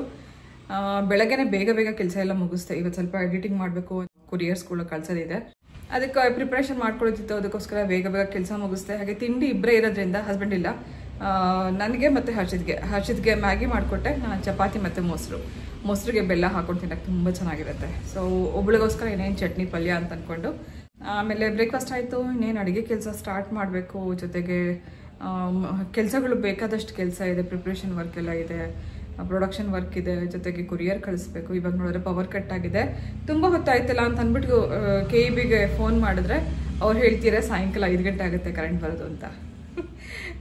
ಬೆಳಗ್ಗೆನೆ ಬೇಗ ಕೆಲಸ ಎಲ್ಲ ಮುಗಿಸ್ತೆ. ಇವತ್ತು ಸ್ವಲ್ಪ ಎಡಿಟಿಂಗ್ ಮಾಡಬೇಕು, ಕೊರಿಯರ್ಸ್ಗಳು ಕಳ್ಸೋದಿದೆ, ಅದಕ್ಕೆ ಪ್ರಿಪ್ರೇಷನ್ ಮಾಡ್ಕೊಳ್ತಿತ್ತು. ಅದಕ್ಕೋಸ್ಕರ ಬೇಗ ಕೆಲಸ ಮುಗಿಸ್ತೆ. ಹಾಗೆ ತಿಂಡಿ ಇಬ್ಬರೇ ಇರೋದ್ರಿಂದ, ಹಸ್ಬೆಂಡ್ ಇಲ್ಲ, ನನಗೆ ಮತ್ತು ಹರ್ಷಿತ್ಗೆ ಮ್ಯಾಗಿ ಮಾಡಿಕೊಟ್ಟೆ. ನಾನು ಚಪಾತಿ ಮತ್ತು ಮೊಸರಿಗೆ ಬೆಲ್ಲ ಹಾಕೊಂಡು ತಿನ್ನೋಕ್ಕೆ ತುಂಬ ಚೆನ್ನಾಗಿರುತ್ತೆ. ಸೊ ಒಬ್ಳಿಗೋಸ್ಕರ ಏನೇನು ಚಟ್ನಿ ಪಲ್ಯ ಅಂತ ಅಂದ್ಕೊಂಡು ಆಮೇಲೆ ಬ್ರೇಕ್ಫಾಸ್ಟ್ ಆಯಿತು. ಇನ್ನೇನು ಅಡುಗೆ ಕೆಲಸ ಸ್ಟಾರ್ಟ್ ಮಾಡಬೇಕು. ಜೊತೆಗೆ ಕೆಲಸಗಳು ಬೇಕಾದಷ್ಟು ಕೆಲಸ ಇದೆ. ಪ್ರಿಪ್ರೇಷನ್ ವರ್ಕ್ ಎಲ್ಲ ಇದೆ, ಪ್ರೊಡಕ್ಷನ್ ವರ್ಕ್ ಇದೆ, ಜೊತೆಗೆ ಕೊರಿಯರ್ ಕಳಿಸ್ಬೇಕು. ಇವಾಗ ನೋಡಿದ್ರೆ ಪವರ್ ಕಟ್ ಆಗಿದೆ. ತುಂಬ ಹೊತ್ತಾಯ್ತಲ್ಲ ಅಂತ ಅಂದ್ಬಿಟ್ಟು KEBಗೆ ಫೋನ್ ಮಾಡಿದ್ರೆ ಅವ್ರು ಹೇಳ್ತೀರಾ ಸಾಯಂಕಾಲ 5 ಗಂಟೆ ಆಗುತ್ತೆ ಕರೆಂಟ್ ಬರೋದು ಅಂತ.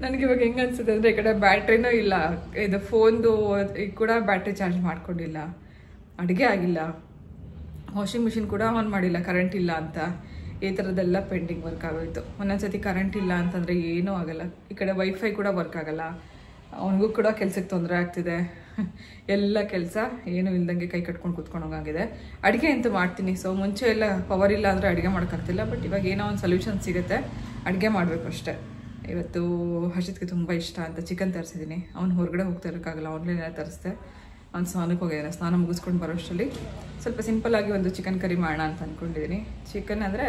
ನನಗಿವಾಗ ಹೆಂಗೆ ಅನ್ಸುತ್ತೆ ಅಂದರೆ, ಈ ಕಡೆ ಬ್ಯಾಟ್ರಿನೂ ಇಲ್ಲ, ಇದು ಫೋನ್ದು ಈಗ ಕೂಡ ಬ್ಯಾಟ್ರಿ ಚಾರ್ಜ್ ಮಾಡ್ಕೊಂಡಿಲ್ಲ, ಅಡುಗೆ ಆಗಿಲ್ಲ, ವಾಷಿಂಗ್ ಮಿಷಿನ್ ಕೂಡ ಆನ್ ಮಾಡಿಲ್ಲ ಕರೆಂಟ್ ಇಲ್ಲ ಅಂತ. ಈ ಥರದ್ದೆಲ್ಲ ಪೆಂಡಿಂಗ್ ವರ್ಕ್ ಆಗೋಯ್ತು. ಒಂದೊಂದ್ಸತಿ ಕರೆಂಟ್ ಇಲ್ಲ ಅಂತಂದರೆ ಏನೂ ಆಗಲ್ಲ. ಈ ಕಡೆ ವೈಫೈ ಕೂಡ ವರ್ಕ್ ಆಗಲ್ಲ, ಅವನಿಗೂ ಕೂಡ ಕೆಲಸಕ್ಕೆ ತೊಂದರೆ ಆಗ್ತಿದೆ. ಎಲ್ಲ ಕೆಲಸ ಏನು ಇಲ್ದಂಗೆ ಕೈ ಕಟ್ಕೊಂಡು ಕೂತ್ಕೊಂಡೋಗಾಗಿದೆ. ಅಡುಗೆ ಅಂತೂ ಮಾಡ್ತೀನಿ. ಸೊ ಮುಂಚೆ ಎಲ್ಲ ಪವರ್ ಇಲ್ಲ ಅಂದರೆ ಅಡುಗೆ ಮಾಡೋಕ್ಕಾಗ್ತಿಲ್ಲ. ಬಟ್ ಇವಾಗ ಏನೋ ಒಂದು ಸೊಲ್ಯೂಷನ್ ಸಿಗುತ್ತೆ, ಅಡುಗೆ ಮಾಡಬೇಕು ಅಷ್ಟೇ. ಇವತ್ತು ಹರ್ಷಿತ್ಗೆ ತುಂಬ ಇಷ್ಟ ಅಂತ ಚಿಕನ್ ತರಿಸಿದ್ದೀನಿ. ಅವ್ನು ಹೊರಗಡೆ ಹೋಗ್ತಾ ಇರೋಕ್ಕಾಗಲ್ಲ, ಆನ್ಲೈನಲ್ಲಿ ತರಿಸ್ದೆ. ಅವ್ನು ಸ್ನಾನಕ್ಕೆ ಹೋಗಿದ್ದಾನೆ. ಸ್ನಾನ ಮುಗಿಸ್ಕೊಂಡು ಬರೋಷ್ಟರಲ್ಲಿ ಸ್ವಲ್ಪ ಸಿಂಪಲ್ಲಾಗಿ ಒಂದು ಚಿಕನ್ ಕರಿ ಮಾಡೋಣ ಅಂತ ಅಂದ್ಕೊಂಡಿದ್ದೀನಿ. ಚಿಕನ್ ಅಂದರೆ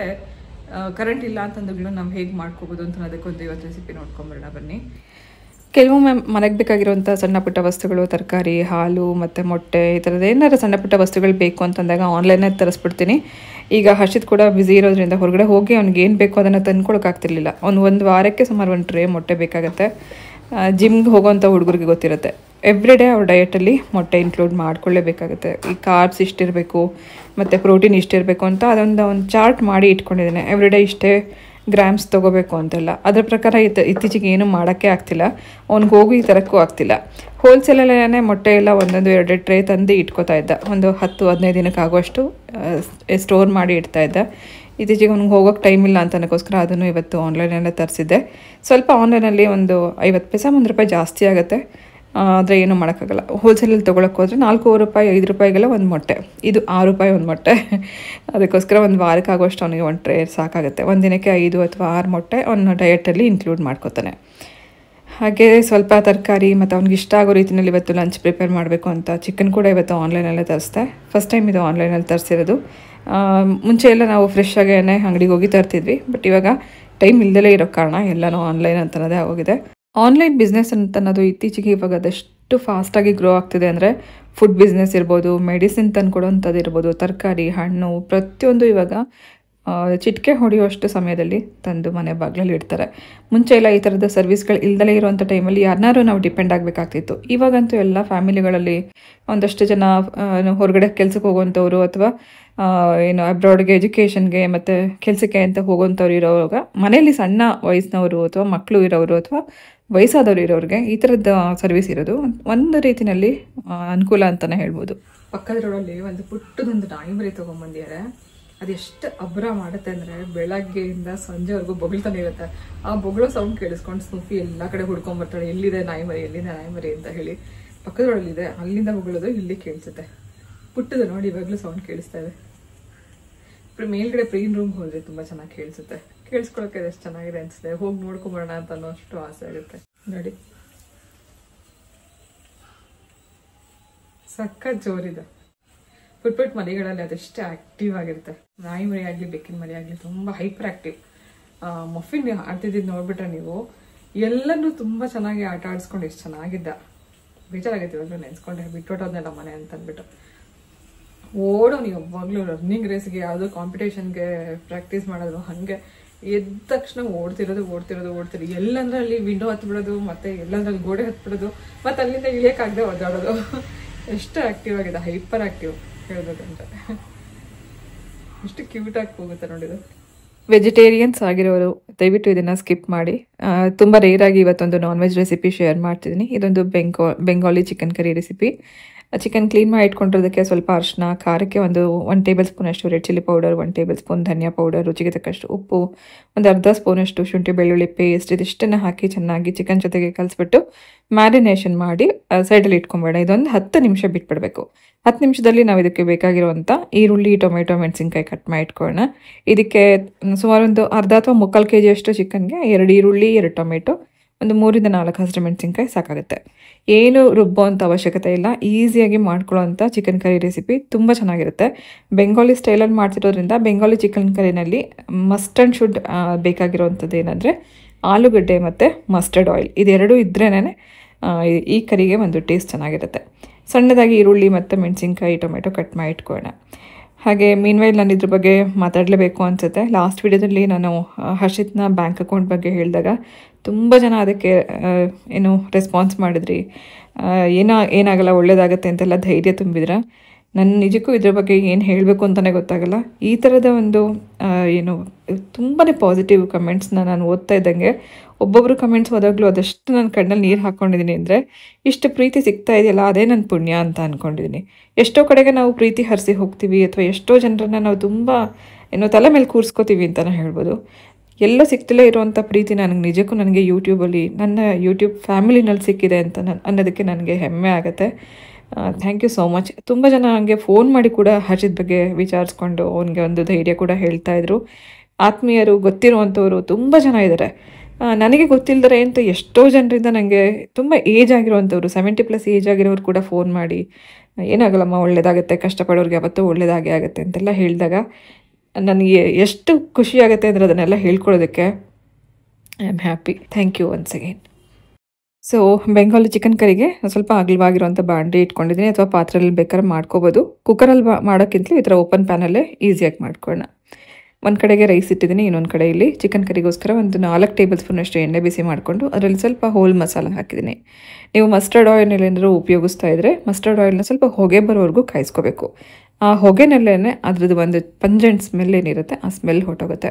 ಕರೆಂಟ್ ಇಲ್ಲ ಅಂತಂದಾಗಲೂ ನಾವು ಹೇಗೆ ಮಾಡ್ಕೋಬೋದು ಅಂತ ಅದಕ್ಕೊಂದು ಇವತ್ತು ರೆಸಿಪಿ ನೋಡ್ಕೊಂಬರೋಣ ಬನ್ನಿ. ಕೆಲವೊಮ್ಮೆ ಮನೆಗೆ ಬೇಕಾಗಿರುವಂಥ ಸಣ್ಣ ಪುಟ್ಟ ವಸ್ತುಗಳು, ತರಕಾರಿ, ಹಾಲು ಮತ್ತು ಮೊಟ್ಟೆ, ಈ ಥರದ್ದು ಏನಾದ್ರು ಸಣ್ಣ ಪುಟ್ಟ ವಸ್ತುಗಳು ಬೇಕು ಅಂತಂದಾಗ ಆನ್ಲೈನಲ್ಲಿ ತರಿಸ್ಬಿಡ್ತೀನಿ. ಈಗ ಹರ್ಷಿತ್ ಕೂಡ ಬ್ಯುಸಿ ಇರೋದ್ರಿಂದ ಹೊರಗಡೆ ಹೋಗಿ ಅವ್ನಿಗೆ ಏನು ಬೇಕೋ ಅದನ್ನು ತಂದ್ಕೊಳಕ್ಕಾಗ್ತಿರ್ಲಿಲ್ಲ. ಒಂದು ವಾರಕ್ಕೆ ಸುಮಾರು 1 ಟ್ರೇ ಮೊಟ್ಟೆ ಬೇಕಾಗುತ್ತೆ. ಜಿಮ್ಗೆ ಹೋಗೋವಂಥ ಹುಡುಗರಿಗೆ ಗೊತ್ತಿರುತ್ತೆ, ಎವ್ರಿ ಡೇ ಅವ್ರ ಡಯಟಲ್ಲಿ ಮೊಟ್ಟೆ ಇನ್ಕ್ಲೂಡ್ ಮಾಡ್ಕೊಳ್ಳೇಬೇಕಾಗುತ್ತೆ. ಈ ಕಾರ್ಬ್ಸ್ ಇಷ್ಟಿರಬೇಕು ಮತ್ತು ಪ್ರೋಟೀನ್ ಇಷ್ಟಿರಬೇಕು ಅಂತ ಒಂದು ಚಾರ್ಟ್ ಮಾಡಿ ಇಟ್ಕೊಂಡಿದ್ದೇನೆ. ಎವ್ರಿ ಡೇ ಇಷ್ಟೇ ಗ್ರಾಮ್ಸ್ ತೊಗೋಬೇಕು ಅಂತೆಲ್ಲ. ಅದರ ಪ್ರಕಾರ ಇತ್ತೀಚೆಗೆ ಏನೂ ಮಾಡೋಕ್ಕೆ ಆಗ್ತಿಲ್ಲ, ಅವ್ನಿಗೆ ಹೋಗಿ ತರಕ್ಕೂ ಆಗ್ತಿಲ್ಲ. ಹೋಲ್ಸೇಲಲ್ಲೇ ಮೊಟ್ಟೆ ಎಲ್ಲ 1-2 ಟ್ರೇ ತಂದು ಇಟ್ಕೋತಾ ಇದ್ದ. ಒಂದು 10-15 ದಿನಕ್ಕೆ ಆಗುವಷ್ಟು ಸ್ಟೋರ್ ಮಾಡಿ ಇಡ್ತಾ ಇದ್ದ. ಇತ್ತೀಚೆಗೆ ಅವ್ನಿಗೆ ಹೋಗೋಕ್ಕೆ ಟೈಮ್ ಇಲ್ಲ ಅಂತನಕ್ಕೋಸ್ಕರ ಅದನ್ನು ಇವತ್ತು ಆನ್ಲೈನಲ್ಲೇ ತರಿಸಿದ್ದೆ. ಸ್ವಲ್ಪ ಆನ್ಲೈನಲ್ಲಿ ಒಂದು 50 ಪೈಸೆ ₹1 ಜಾಸ್ತಿ ಆಗುತ್ತೆ, ಆದರೆ ಏನೂ ಮಾಡೋಕ್ಕಾಗಲ್ಲ. ಹೋಲ್ಸೇಲಲ್ಲಿ ತೊಗೊಳಕ್ಕೆ ಹೋದರೆ ₹4 ₹5 ರೂಪಾಯಿಗೆಲ್ಲ ಒಂದು ಮೊಟ್ಟೆ, ಇದು ₹6 ಒಂದು ಮೊಟ್ಟೆ. ಅದಕ್ಕೋಸ್ಕರ ಒಂದು ವಾರಕ್ಕೆ ಆಗುವಷ್ಟು ಅವನಿಗೆ 1 ಟ್ರೇ ಸಾಕಾಗುತ್ತೆ. ಒಂದು ದಿನಕ್ಕೆ 5 ಅಥವಾ 6 ಮೊಟ್ಟೆ ಅವನ ಡಯಟಲ್ಲಿ ಇನ್ಕ್ಲೂಡ್ ಮಾಡ್ಕೋತಾನೆ. ಹಾಗೆ ಸ್ವಲ್ಪ ತರಕಾರಿ ಮತ್ತು ಅವ್ನಿಗೆ ಇಷ್ಟ ಆಗೋ ರೀತಿಯಲ್ಲಿ ಇವತ್ತು ಲಂಚ್ ಪ್ರಿಪೇರ್ ಮಾಡಬೇಕು ಅಂತ ಚಿಕನ್ ಕೂಡ ಇವತ್ತು ಆನ್ಲೈನಲ್ಲೇ ತರಿಸ್ದೆ. ಫಸ್ಟ್ ಟೈಮ್ ಇದು ಆನ್ಲೈನಲ್ಲಿ ತರಿಸಿರೋದು. ಮುಂಚೆ ಎಲ್ಲ ನಾವು ಫ್ರೆಶ್ ಆಗೇ ಅಂಗಡಿಗೆ ಹೋಗಿ ತರ್ತಿದ್ವಿ. ಬಟ್ ಇವಾಗ ಟೈಮ್ ಇಲ್ಲದಲೇ ಇರೋ ಕಾರಣ ಎಲ್ಲನೂ ಆನ್ಲೈನ್ ಅಂತನೋದೇ ಆಗೋಗಿದೆ. ಆನ್ಲೈನ್ ಬಿಸ್ನೆಸ್ ಅಂತ ಅನ್ನೋದು ಇತ್ತೀಚೆಗೆ ಇವಾಗ ಅದೆಷ್ಟು ಫಾಸ್ಟಾಗಿ ಗ್ರೋ ಆಗ್ತಿದೆ ಅಂದರೆ, ಫುಡ್ ಬಿಸ್ನೆಸ್ ಇರ್ಬೋದು, ಮೆಡಿಸಿನ್ ತಂದು ಕೊಡೋವಂಥದ್ದು ಇರ್ಬೋದು, ತರಕಾರಿ, ಹಣ್ಣು, ಪ್ರತಿಯೊಂದು ಇವಾಗ ಚಿಟಿಕೆ ಹೊಡೆಯುವಷ್ಟು ಸಮಯದಲ್ಲಿ ತಂದು ಮನೆ ಬಾಗಿಲಲ್ಲಿ ಇಡ್ತಾರೆ. ಮುಂಚೆ ಎಲ್ಲ ಈ ಥರದ ಸರ್ವಿಸ್ಗಳು ಇಲ್ದಲೇ ಇರುವಂಥ ಟೈಮಲ್ಲಿ ಯಾರನ್ನಾರು ನಾವು ಡಿಪೆಂಡ್ ಆಗಬೇಕಾಗ್ತಿತ್ತು. ಇವಾಗಂತೂ ಎಲ್ಲ ಫ್ಯಾಮಿಲಿಗಳಲ್ಲಿ ಒಂದಷ್ಟು ಜನ ಹೊರಗಡೆ ಕೆಲಸಕ್ಕೆ ಹೋಗುವಂಥವ್ರು ಅಥವಾ ಅಬ್ರಾಡ್ಗೆ ಎಜುಕೇಷನ್ಗೆ ಮತ್ತು ಕೆಲಸಕ್ಕೆ ಅಂತ ಹೋಗುವಂಥವ್ರು ಇರೋವಾಗ ಮನೇಲಿ ಸಣ್ಣ ವಯಸ್ಸಿನವರು ಅಥವಾ ಮಕ್ಕಳು ಇರೋರು ಅಥವಾ ವಯಸ್ಸಾದವರು ಇರೋರಿಗೆ ಈ ಥರದ ಸರ್ವಿಸ್ ಇರೋದು ಒಂದು ರೀತಿಯಲ್ಲಿ ಅನುಕೂಲ ಅಂತಲೇ ಹೇಳ್ಬೋದು. ಪಕ್ಕದ ರೋಡಲ್ಲಿ ಒಂದು ಪುಟ್ಟದೊಂದು ನಾಯಿ ಮರಿ ತೊಗೊಂಬಂದಿದ್ದಾರೆ. ಅದೆಷ್ಟು ಅಬ್ರ ಮಾಡುತ್ತೆ ಅಂದರೆ, ಬೆಳಗ್ಗೆಯಿಂದ ಸಂಜೆವರೆಗೂ ಬೊಗಳ್ತಾನೆ ಇರುತ್ತೆ. ಆ ಬೊಗಳೋ ಸೌಂಡ್ ಕೇಳಿಸ್ಕೊಂಡು ಸ್ನೂಫಿ ಎಲ್ಲ ಕಡೆ ಹುಡ್ಕೊಂಡ್ಬರ್ತಾಳೆ, ಎಲ್ಲಿದೆ ನಾಯಿ ಮರಿ ಅಂತ ಹೇಳಿ. ಪಕ್ಕದ ರೋಡಲ್ಲಿದೆ, ಅಲ್ಲಿಂದ ಬೊಗಳೋದು ಇಲ್ಲಿ ಕೇಳಿಸುತ್ತೆ. ಪುಟ್ಟದು ನೋಡಿ ಇವಾಗಲೂ ಸೌಂಡ್ ಕೇಳಿಸ್ತಾ ಇದೆ. ಮೇಲ್ಗಡೆ ಪ್ರೀನ್ ರೂಮ್ಗೆ ಹೋದ್ರೆ ತುಂಬ ಚೆನ್ನಾಗಿ ಕೇಳಿಸುತ್ತೆ. ಕೇಳಿಸ್ಕೊಳಕ್ಕೆ ಎಷ್ಟು ಚೆನ್ನಾಗಿದೆ ಅನಿಸುತ್ತೆ. ಹೋಗಿ ನೋಡ್ಕೊಂಬರೋಣ ಅಂತ ಅನ್ನೋಷ್ಟು ಆಸೆ ಆಗುತ್ತೆ. ನೋಡಿ ಸಖತ್ ಜೋರಿದೆ. ಪುಟ್ ಮರಿಗಳಲ್ಲಿ ಅದೆಷ್ಟು ಆಕ್ಟಿವ್ ಆಗಿರುತ್ತೆ. ನಾಯಿ ಮರಿ ಆಗಲಿ ಬೆಕ್ಕಿನ ಮರಿ ಆಗಲಿ ತುಂಬ ಹೈಪರ್ ಆಕ್ಟಿವ್. ಮಫಿನ್ ಆಡ್ತಿದ್ದು ನೋಡ್ಬಿಟ್ರೆ ನೀವು, ಎಲ್ಲನೂ ತುಂಬ ಚೆನ್ನಾಗಿ ಆಟ ಆಡಿಸ್ಕೊಂಡು ಎಷ್ಟು ಚೆನ್ನಾಗಿದ್ದ. ಬೇಜಾರಾಗೈತೆ ಇವಾಗಲೂ ನೆನೆಸ್ಕೊಂಡೆ, ಬಿಟ್ಟೋಟೋದ್ನೆಲ್ಲ ಮನೆ ಅಂತಂದ್ಬಿಟ್ಟು. ಓಡೋನು ಯಾವಾಗಲೂ ರನ್ನಿಂಗ್ ರೇಸ್ಗೆ, ಯಾವುದೋ ಕಾಂಪಿಟೇಷನ್ಗೆ ಪ್ರಾಕ್ಟೀಸ್ ಮಾಡೋದು, ಹಾಗೆ ಎದ್ದ ತಕ್ಷಣ ಓಡ್ತಿರೋದು. ಎಲ್ಲಂದ್ರೆ ಅಲ್ಲಿ ವಿಂಡೋ ಹತ್ಬಿಡೋದು, ಮತ್ತೆ ಎಲ್ಲಂದ್ರೆ ಅಲ್ಲಿ ಗೋಡೆ ಹತ್ಬಿಡೋದು, ಮತ್ತೆ ಅಲ್ಲಿಂದ ಇಳಿಯೋಕ್ಕಾಗದೆ ಒದ್ದಾಡೋದು. ಎಷ್ಟು ಆಕ್ಟಿವ್ ಆಗಿದೆ, ಹೈಪರ್ ಆಕ್ಟಿವ್ ಹೇಳ್ಬೇಕಂದ್ರೆ. ಎಷ್ಟು ಕ್ಯೂಟ್ ಆಗಿ ಹೋಗುತ್ತೆ ನೋಡಿದು. ವೆಜಿಟೇರಿಯನ್ಸ್ ಆಗಿರೋರು ದಯವಿಟ್ಟು ಇದನ್ನು ಸ್ಕಿಪ್ ಮಾಡಿ. ತುಂಬ ರೇರಾಗಿ ಇವತ್ತೊಂದು ನಾನ್ ವೆಜ್ ರೆಸಿಪಿ ಶೇರ್ ಮಾಡ್ತಿದ್ದೀನಿ. ಇದೊಂದು Bengali chicken curry recipe. Chicken clean ಮಾಡಿ ಇಟ್ಕೊಂಡಿರೋದಕ್ಕೆ ಸ್ವಲ್ಪ ಅರಿಶಿನ, ಖಾರಕ್ಕೆ 1 ಟೇಬಲ್ ಸ್ಪೂನಷ್ಟು red chilli powder, 1 tablespoon dhaniya powder, ರುಚಿಗೆ ತಕ್ಕಷ್ಟು ಉಪ್ಪು, ಒಂದು ಅರ್ಧ ಸ್ಪೂನಷ್ಟು ಶುಂಠಿ ಬೆಳ್ಳುಳ್ಳಿ ಪೇಸ್ಟ್, ಇದಿಷ್ಟನ್ನು ಹಾಕಿ ಚೆನ್ನಾಗಿ ಚಿಕನ್ ಜೊತೆಗೆ ಕಲಿಸ್ಬಿಟ್ಟು ಮ್ಯಾರಿನೇಷನ್ ಮಾಡಿ ಸೈಡಲ್ಲಿ ಇಟ್ಕೊಂಬೇಡ. ಇದೊಂದು 10 ನಿಮಿಷ ಬಿಟ್ಬಿಡಬೇಕು. 10 ನಿಮಿಷದಲ್ಲಿ ನಾವು ಇದಕ್ಕೆ ಬೇಕಾಗಿರುವಂಥ ಈರುಳ್ಳಿ, ಟೊಮೆಟೊ, ಮೆಣಸಿನ್ಕಾಯಿ ಕಟ್ ಮಾಡಿ ಇಟ್ಕೊಳ್ಳೋಣ. ಇದಕ್ಕೆ ಸುಮಾರು ಒಂದು ಅರ್ಧ ಅಥವಾ 3/4 kg ಚಿಕನ್ಗೆ 2 ಈರುಳ್ಳಿ, 2 ಟೊಮೆಟೊ, ಒಂದು 3-4 ಹಸಿರು ಮೆಣಸಿನ್ಕಾಯಿ ಸಾಕಾಗುತ್ತೆ. ಏನು ರುಬ್ಬೋ ಅವಶ್ಯಕತೆ ಇಲ್ಲ. ಈಸಿಯಾಗಿ ಮಾಡ್ಕೊಳ್ಳೋವಂಥ ಚಿಕನ್ ಕರಿ ರೆಸಿಪಿ ತುಂಬ ಚೆನ್ನಾಗಿರುತ್ತೆ. ಬೆಂಗಾಲಿ ಸ್ಟೈಲಲ್ಲಿ ಮಾಡ್ತಿರೋದ್ರಿಂದ ಬೆಂಗಾಲಿ ಚಿಕನ್ ಕರಿನಲ್ಲಿ ಮಸ್ಟ್ ಆ್ಯಂಡ್ ಶುಡ್ ಬೇಕಾಗಿರೋವಂಥದ್ದು ಏನಂದರೆ ಆಲೂಗಡ್ಡೆ ಮತ್ತು ಮಸ್ಟರ್ಡ್ ಆಯಿಲ್. ಇದೆರಡೂ ಇದ್ರೇ ಈ ಕರಿಗೆ ಒಂದು ಟೇಸ್ಟ್ ಚೆನ್ನಾಗಿರುತ್ತೆ. ಸಣ್ಣದಾಗಿ ಈರುಳ್ಳಿ ಮತ್ತು ಮೆಣಸಿನ್ಕಾಯಿ, ಟೊಮೆಟೊ ಕಟ್ ಮಾಡಿ ಇಟ್ಕೊಳ್ಳೋಣ. ಹಾಗೆ ಮೀನ್ವೈಲ್ ನಾನು ಇದ್ರ ಬಗ್ಗೆ ಮಾತಾಡಲೇಬೇಕು ಅನಿಸುತ್ತೆ. ಲಾಸ್ಟ್ ವಿಡಿಯೋದಲ್ಲಿ ನಾನು ಹರ್ಷಿತ್ನ ಬ್ಯಾಂಕ್ ಅಕೌಂಟ್ ಬಗ್ಗೆ ಹೇಳಿದಾಗ ತುಂಬ ಜನ ಅದಕ್ಕೆ ರೆಸ್ಪಾನ್ಸ್ ಮಾಡಿದ್ರಿ. ಏನಾಗಲ್ಲ, ಒಳ್ಳೇದಾಗತ್ತೆ ಅಂತೆಲ್ಲ ಧೈರ್ಯ ತುಂಬಿದ್ರೆ. ನನ್ನ ನಿಜಕ್ಕೂ ಇದ್ರ ಬಗ್ಗೆ ಏನು ಹೇಳಬೇಕು ಅಂತಲೇ ಗೊತ್ತಾಗಲ್ಲ. ಈ ಥರದ ಒಂದು ತುಂಬಾ ಪಾಸಿಟಿವ್ ಕಮೆಂಟ್ಸ್ನ ನಾನು ಓದ್ತಾ ಇದ್ದಂಗೆ ಒಬ್ಬೊಬ್ಬರು ಕಮೆಂಟ್ಸ್ ಓದಾಗಲೂ ಅದಷ್ಟು ನನ್ನ ಕಣ್ಣಲ್ಲಿ ನೀರು ಹಾಕ್ಕೊಂಡಿದ್ದೀನಿ. ಅಂದರೆ ಇಷ್ಟು ಪ್ರೀತಿ ಸಿಗ್ತಾ ಇದೆಯಲ್ಲ, ಅದೇ ನನ್ನ ಪುಣ್ಯ ಅಂತ ಅಂದ್ಕೊಂಡಿದ್ದೀನಿ. ಎಷ್ಟೋ ಕಡೆಗೆ ನಾವು ಪ್ರೀತಿ ಹರಿಸಿ ಹೋಗ್ತೀವಿ, ಅಥವಾ ಎಷ್ಟೋ ಜನರನ್ನ ನಾವು ತುಂಬ ಏನೋ ತಲೆ ಮೇಲೆ ಕೂರಿಸ್ಕೋತೀವಿ ಅಂತಲೇ ಹೇಳ್ಬೋದು. ಎಲ್ಲ ಸಿಗ್ತಿಲ್ಲೇ ಇರುವಂಥ ಪ್ರೀತಿ ನನಗೆ ಯೂಟ್ಯೂಬಲ್ಲಿ ನನ್ನ ಯೂಟ್ಯೂಬ್ ಫ್ಯಾಮಿಲಿನಲ್ಲಿ ಸಿಕ್ಕಿದೆ ಅಂತ ಅನ್ನೋದಕ್ಕೆ ನನಗೆ ಹೆಮ್ಮೆ ಆಗುತ್ತೆ. Thank you so much. ತುಂಬ ಜನ ನನಗೆ ಫೋನ್ ಮಾಡಿ ಕೂಡ ಹರ್ಷಿತ್ ಬಗ್ಗೆ ವಿಚಾರಿಸ್ಕೊಂಡು ಅವನಿಗೆ ಒಂದು ಧೈರ್ಯ ಕೂಡ ಹೇಳ್ತಾಯಿದ್ರು. ಆತ್ಮೀಯರು ಗೊತ್ತಿರುವಂಥವ್ರು ತುಂಬ ಜನ ಇದ್ದಾರೆ. ನನಗೆ ಗೊತ್ತಿಲ್ಲದರೆ ಅಂತ ಎಷ್ಟೋ ಜನರಿಂದ ನನಗೆ ತುಂಬ ಏಜ್ ಆಗಿರುವಂಥವ್ರು 70+ ಏಜ್ ಆಗಿರೋರು ಕೂಡ ಫೋನ್ ಮಾಡಿ ಏನಾಗಲ್ಲಮ್ಮ ಒಳ್ಳೇದಾಗುತ್ತೆ, ಕಷ್ಟಪಡೋರಿಗೆ ಯಾವತ್ತೂ ಒಳ್ಳೇದಾಗೇ ಆಗುತ್ತೆ ಅಂತೆಲ್ಲ ಹೇಳಿದಾಗ ನನಗೆ ಎಷ್ಟು ಖುಷಿಯಾಗುತ್ತೆ ಅಂದರೆ ಅದನ್ನೆಲ್ಲ ಹೇಳ್ಕೊಳ್ಳೋದಕ್ಕೆ I am happy. Thank you once again. So Bengali chicken ಕರಿಗೆ ಸ್ವಲ್ಪ ಅಗಲವಾಗಿರುವಂಥ ಬಾಂಡೆ ಇಟ್ಕೊಂಡಿದ್ದೀನಿ, ಅಥವಾ ಪಾತ್ರೆಯಲ್ಲಿ ಬೇಕಾದ್ರೆ ಮಾಡ್ಕೋಬೋದು. ಕುಕ್ಕರಲ್ಲಿ ಮಾಡೋಕ್ಕಿಂತಲೂ ಈ ಥರ ಓಪನ್ ಪ್ಯಾನಲ್ಲೇ ಈಸಿಯಾಗಿ ಮಾಡ್ಕೊಳ್ಳೋಣ. ಒಂದು ಕಡೆಗೆ ರೈಸ್ ಇಟ್ಟಿದ್ದೀನಿ, ಇನ್ನೊಂದು ಕಡೆ ಇಲ್ಲಿ ಚಿಕನ್ ಕರಿಗೋಸ್ಕರ ಒಂದು 4 ಟೇಬಲ್ ಸ್ಪೂನಷ್ಟು ಎಣ್ಣೆ ಬಿಸಿ ಮಾಡಿಕೊಂಡು ಅದರಲ್ಲಿ ಸ್ವಲ್ಪ ಹೋಲ್ ಮಸಾಲ ಹಾಕಿದ್ದೀನಿ. ನೀವು ಮಸ್ಟರ್ಡ್ ಆಯಿಲ್ ಏನಾದರೂ ಉಪಯೋಗಿಸ್ತಾ ಇದ್ದರೆ ಮಸ್ಟರ್ಡ್ ಆಯಿಲ್ನ ಸ್ವಲ್ಪ ಹೊಗೆ ಬರೋವರೆಗೂ ಕಾಯಿಸ್ಕೋಬೇಕು. ಆ ಹೊಗೆನಲ್ಲೇ ಅದ್ರದ್ದು ಒಂದು ಪಂಜೆಂಟ್ ಸ್ಮೆಲ್ ಏನಿರುತ್ತೆ ಆ ಸ್ಮೆಲ್ ಹೊಟ್ಟೋಗುತ್ತೆ.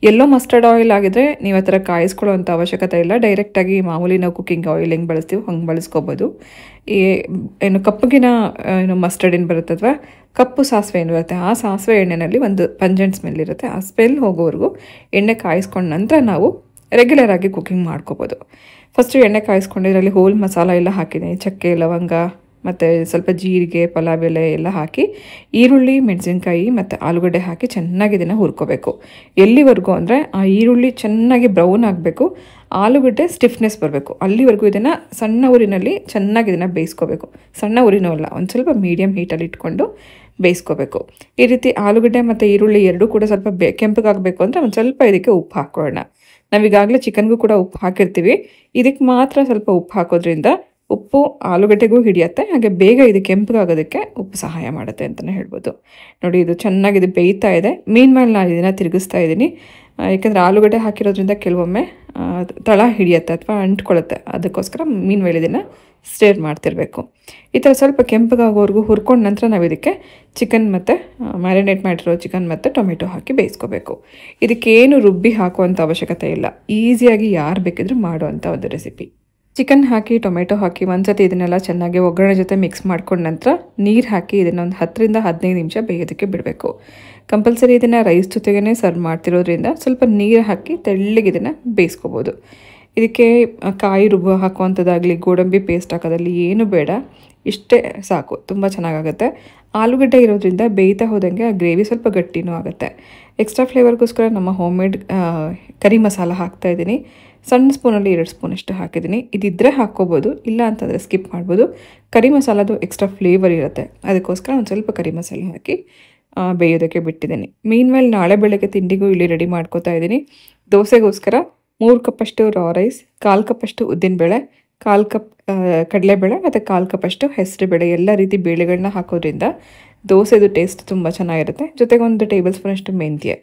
ಎಲ್ಲೋ ಮಸ್ಟರ್ಡ್ ಆಯಿಲ್ ಆಗಿದ್ರೆ ನೀವು ಆ ಥರ ಕಾಯಿಸ್ಕೊಳ್ಳೋವಂಥ ಅವಶ್ಯಕತೆ ಇಲ್ಲ. ಡೈರೆಕ್ಟಾಗಿ ಮಾಮೂಲಿ ನಾವು ಕುಕ್ಕಿಂಗ್ ಆಯಿಲ್ ಹೆಂಗೆ ಬಳಸ್ತೀವಿ ಹಂಗೆ ಬಳಸ್ಕೋಬೋದು. ಏನು ಕಪ್ಪಗಿನ ಮಸ್ಟರ್ಡ್ ಏನು ಬರುತ್ತೆ ಅಥವಾ ಕಪ್ಪು ಸಾಸಿವೆ ಏನು ಬರುತ್ತೆ ಆ ಸಾಸಿವೆ ಎಣ್ಣೆಯಲ್ಲಿ ಒಂದು ಪಂಜೆಂಟ್ ಸ್ಮೆಲ್ ಇರುತ್ತೆ. ಆ ಸ್ಮೆಲ್ ಹೋಗೋವರೆಗೂ ಎಣ್ಣೆ ಕಾಯಿಸ್ಕೊಂಡ ನಂತರ ನಾವು ರೆಗ್ಯುಲರಾಗಿ ಕುಕ್ಕಿಂಗ್ ಮಾಡ್ಕೋಬೋದು. ಫಸ್ಟು ಎಣ್ಣೆ ಕಾಯಿಸ್ಕೊಂಡು ಇದರಲ್ಲಿ ಹೋಲ್ ಮಸಾಲ ಎಲ್ಲ ಹಾಕಿದ್ದೀನಿ. ಚಕ್ಕೆ, ಲವಂಗ ಮತ್ತು ಸ್ವಲ್ಪ ಜೀರಿಗೆ, ಪಲಾವ್ ಎಲೆ ಎಲ್ಲ ಹಾಕಿ ಈರುಳ್ಳಿ, ಮೆಣಸಿನ್ಕಾಯಿ ಮತ್ತು ಆಲೂಗಡ್ಡೆ ಹಾಕಿ ಚೆನ್ನಾಗಿ ಇದನ್ನು ಹುರ್ಕೋಬೇಕು. ಎಲ್ಲಿವರೆಗೂ ಅಂದರೆ ಆ ಈರುಳ್ಳಿ ಚೆನ್ನಾಗಿ ಬ್ರೌನ್ ಆಗಬೇಕು, ಆಲೂಗಡ್ಡೆ ಸ್ಟಿಫ್ನೆಸ್ ಬರಬೇಕು, ಅಲ್ಲಿವರೆಗೂ ಇದನ್ನು ಸಣ್ಣ ಊರಿನಲ್ಲಿ ಚೆನ್ನಾಗಿ ಇದನ್ನು ಬೇಯಿಸ್ಕೋಬೇಕು. ಸಣ್ಣ ಊರಿನೂ ಅಲ್ಲ, ಒಂದು ಸ್ವಲ್ಪ ಮೀಡಿಯಮ್ ಹೀಟಲ್ಲಿ ಇಟ್ಕೊಂಡು ಬೇಯಿಸ್ಕೋಬೇಕು. ಈ ರೀತಿ ಆಲೂಗಡ್ಡೆ ಮತ್ತು ಈರುಳ್ಳಿ ಎರಡೂ ಕೂಡ ಸ್ವಲ್ಪ ಕೆಂಪಗಾಗಬೇಕು ಅಂದರೆ ಒಂದು ಸ್ವಲ್ಪ ಇದಕ್ಕೆ ಉಪ್ಪು ಹಾಕೋಣ. ನಾವೀಗಾಗಲೇ ಚಿಕನ್ಗೂ ಕೂಡ ಉಪ್ಪು ಹಾಕಿರ್ತೀವಿ, ಇದಕ್ಕೆ ಮಾತ್ರ ಸ್ವಲ್ಪ ಉಪ್ಪು ಹಾಕೋದ್ರಿಂದ ಉಪ್ಪು ಆಲೂಗಡ್ಡೆಗೂ ಹಿಡಿಯುತ್ತೆ, ಹಾಗೆ ಬೇಗ ಇದು ಕೆಂಪಗಾಗೋದಕ್ಕೆ ಉಪ್ಪು ಸಹಾಯ ಮಾಡುತ್ತೆ ಅಂತಲೇ ಹೇಳ್ಬೋದು. ನೋಡಿ ಇದು ಚೆನ್ನಾಗಿ ಇದು ಬೇಯ್ತಾ ಇದೆ. ಮೀನ್ಮೇಲೆ ನಾನು ಇದನ್ನು ತಿರುಗಿಸ್ತಾ ಇದ್ದೀನಿ, ಯಾಕೆಂದರೆ ಆಲೂಗಡ್ಡೆ ಹಾಕಿರೋದ್ರಿಂದ ಕೆಲವೊಮ್ಮೆ ತಳ ಹಿಡಿಯುತ್ತೆ ಅಥವಾ ಅಂಟ್ಕೊಳ್ಳುತ್ತೆ. ಅದಕ್ಕೋಸ್ಕರ ಮೀನ್ಮೇಲೆ ಇದನ್ನು ಸ್ಟೇರ್ ಮಾಡ್ತಿರಬೇಕು. ಈ ಥರ ಸ್ವಲ್ಪ ಕೆಂಪಗಾಗೋವರೆಗೂ ಹುರ್ಕೊಂಡ ನಂತರ ನಾವು ಇದಕ್ಕೆ ಚಿಕನ್ ಮತ್ತು ಮ್ಯಾರಿನೇಟ್ ಮಾಡಿರೋ ಚಿಕನ್ ಮತ್ತು ಟೊಮೆಟೊ ಹಾಕಿ ಬೇಯಿಸ್ಕೋಬೇಕು. ಇದಕ್ಕೇನು ರುಬ್ಬಿ ಹಾಕುವಂಥ ಅವಶ್ಯಕತೆ ಇಲ್ಲ, ಈಸಿಯಾಗಿ ಯಾರು ಬೇಕಿದ್ರೂ ಮಾಡುವಂಥ ಒಂದು ರೆಸಿಪಿ. ಚಿಕನ್ ಹಾಕಿ ಟೊಮೆಟೊ ಹಾಕಿ ಒಂದ್ಸತಿ ಇದನ್ನೆಲ್ಲ ಚೆನ್ನಾಗಿ ಒಗ್ಗರಣೆ ಜೊತೆ ಮಿಕ್ಸ್ ಮಾಡ್ಕೊಂಡ ನಂತರ ನೀರು ಹಾಕಿ ಇದನ್ನು ಒಂದು 10ರಿಂದ 15 ನಿಮಿಷ ಬೇಯೋದಕ್ಕೆ ಬಿಡಬೇಕು. ಕಂಪಲ್ಸರಿ ಇದನ್ನು ರೈಸ್ ಜೊತೆಗೇ ಸರ್ವ್ ಮಾಡ್ತಿರೋದ್ರಿಂದ ಸ್ವಲ್ಪ ನೀರು ಹಾಕಿ ತೆಳ್ಳಗೆ ಇದನ್ನು ಬೇಯಿಸ್ಕೋಬೋದು. ಇದಕ್ಕೆ ಕಾಯಿ ರುಬ್ಬ ಹಾಕುವಂಥದ್ದಾಗಲಿ ಗೋಡಂಬಿ ಪೇಸ್ಟ್ ಹಾಕೋದಲ್ಲಿ ಏನು ಬೇಡ, ಇಷ್ಟೇ ಸಾಕು, ತುಂಬ ಚೆನ್ನಾಗಾಗುತ್ತೆ. ಆಲೂಗಡ್ಡೆ ಇರೋದ್ರಿಂದ ಬೇಯ್ತಾ ಹೋದಂಗೆ ಆ ಗ್ರೇವಿ ಸ್ವಲ್ಪ ಗಟ್ಟಿನೂ ಆಗುತ್ತೆ. ಎಕ್ಸ್ಟ್ರಾ ಫ್ಲೇವರ್ಗೋಸ್ಕರ ನಮ್ಮ ಹೋಮ್ ಮೇಡ್ ಕರಿ ಮಸಾಲ ಹಾಕ್ತಾಯಿದ್ದೀನಿ. ಸಣ್ಣ ಸ್ಪೂನಲ್ಲಿ 2 ಸ್ಪೂನಷ್ಟು ಹಾಕಿದ್ದೀನಿ. ಇದಿದ್ದರೆ ಹಾಕ್ಕೋಬೋದು, ಇಲ್ಲ ಅಂತಂದರೆ ಸ್ಕಿಪ್ ಮಾಡ್ಬೋದು. ಕರಿ ಮಸಾಲದು ಎಕ್ಸ್ಟ್ರಾ ಫ್ಲೇವರ್ ಇರುತ್ತೆ, ಅದಕ್ಕೋಸ್ಕರ ಒಂದು ಸ್ವಲ್ಪ ಕರಿ ಮಸಾಲೆ ಹಾಕಿ ಬೇಯೋದಕ್ಕೆ ಬಿಟ್ಟಿದ್ದೀನಿ. ಮೀನ್ಮೇಲೆ ನಾಳೆ ಬೆಳಗ್ಗೆ ತಿಂಡಿಗೂ ಇಲ್ಲಿ ರೆಡಿ ಮಾಡ್ಕೋತಾ ಇದ್ದೀನಿ. ದೋಸೆಗೋಸ್ಕರ 3 ಕಪ್ಪಷ್ಟು ರಾ ರೈಸ್, 1/4 ಕಪ್ಪಷ್ಟು ಉದ್ದಿನಬೇಳೆ, 1/4 ಕಪ್ ಕಡಲೆಬೇಳೆ ಮತ್ತು 1/4 ಕಪ್ಪಷ್ಟು ಹೆಸರುಬೇಳೆ, ಎಲ್ಲ ರೀತಿ ಬೇಳೆಗಳನ್ನ ಹಾಕೋದ್ರಿಂದ ದೋಸೆದು ಟೇಸ್ಟ್ ತುಂಬ ಚೆನ್ನಾಗಿರುತ್ತೆ. ಜೊತೆಗೆ 1 ಟೇಬಲ್ ಸ್ಪೂನಷ್ಟು ಮೆಂತ್ಯ,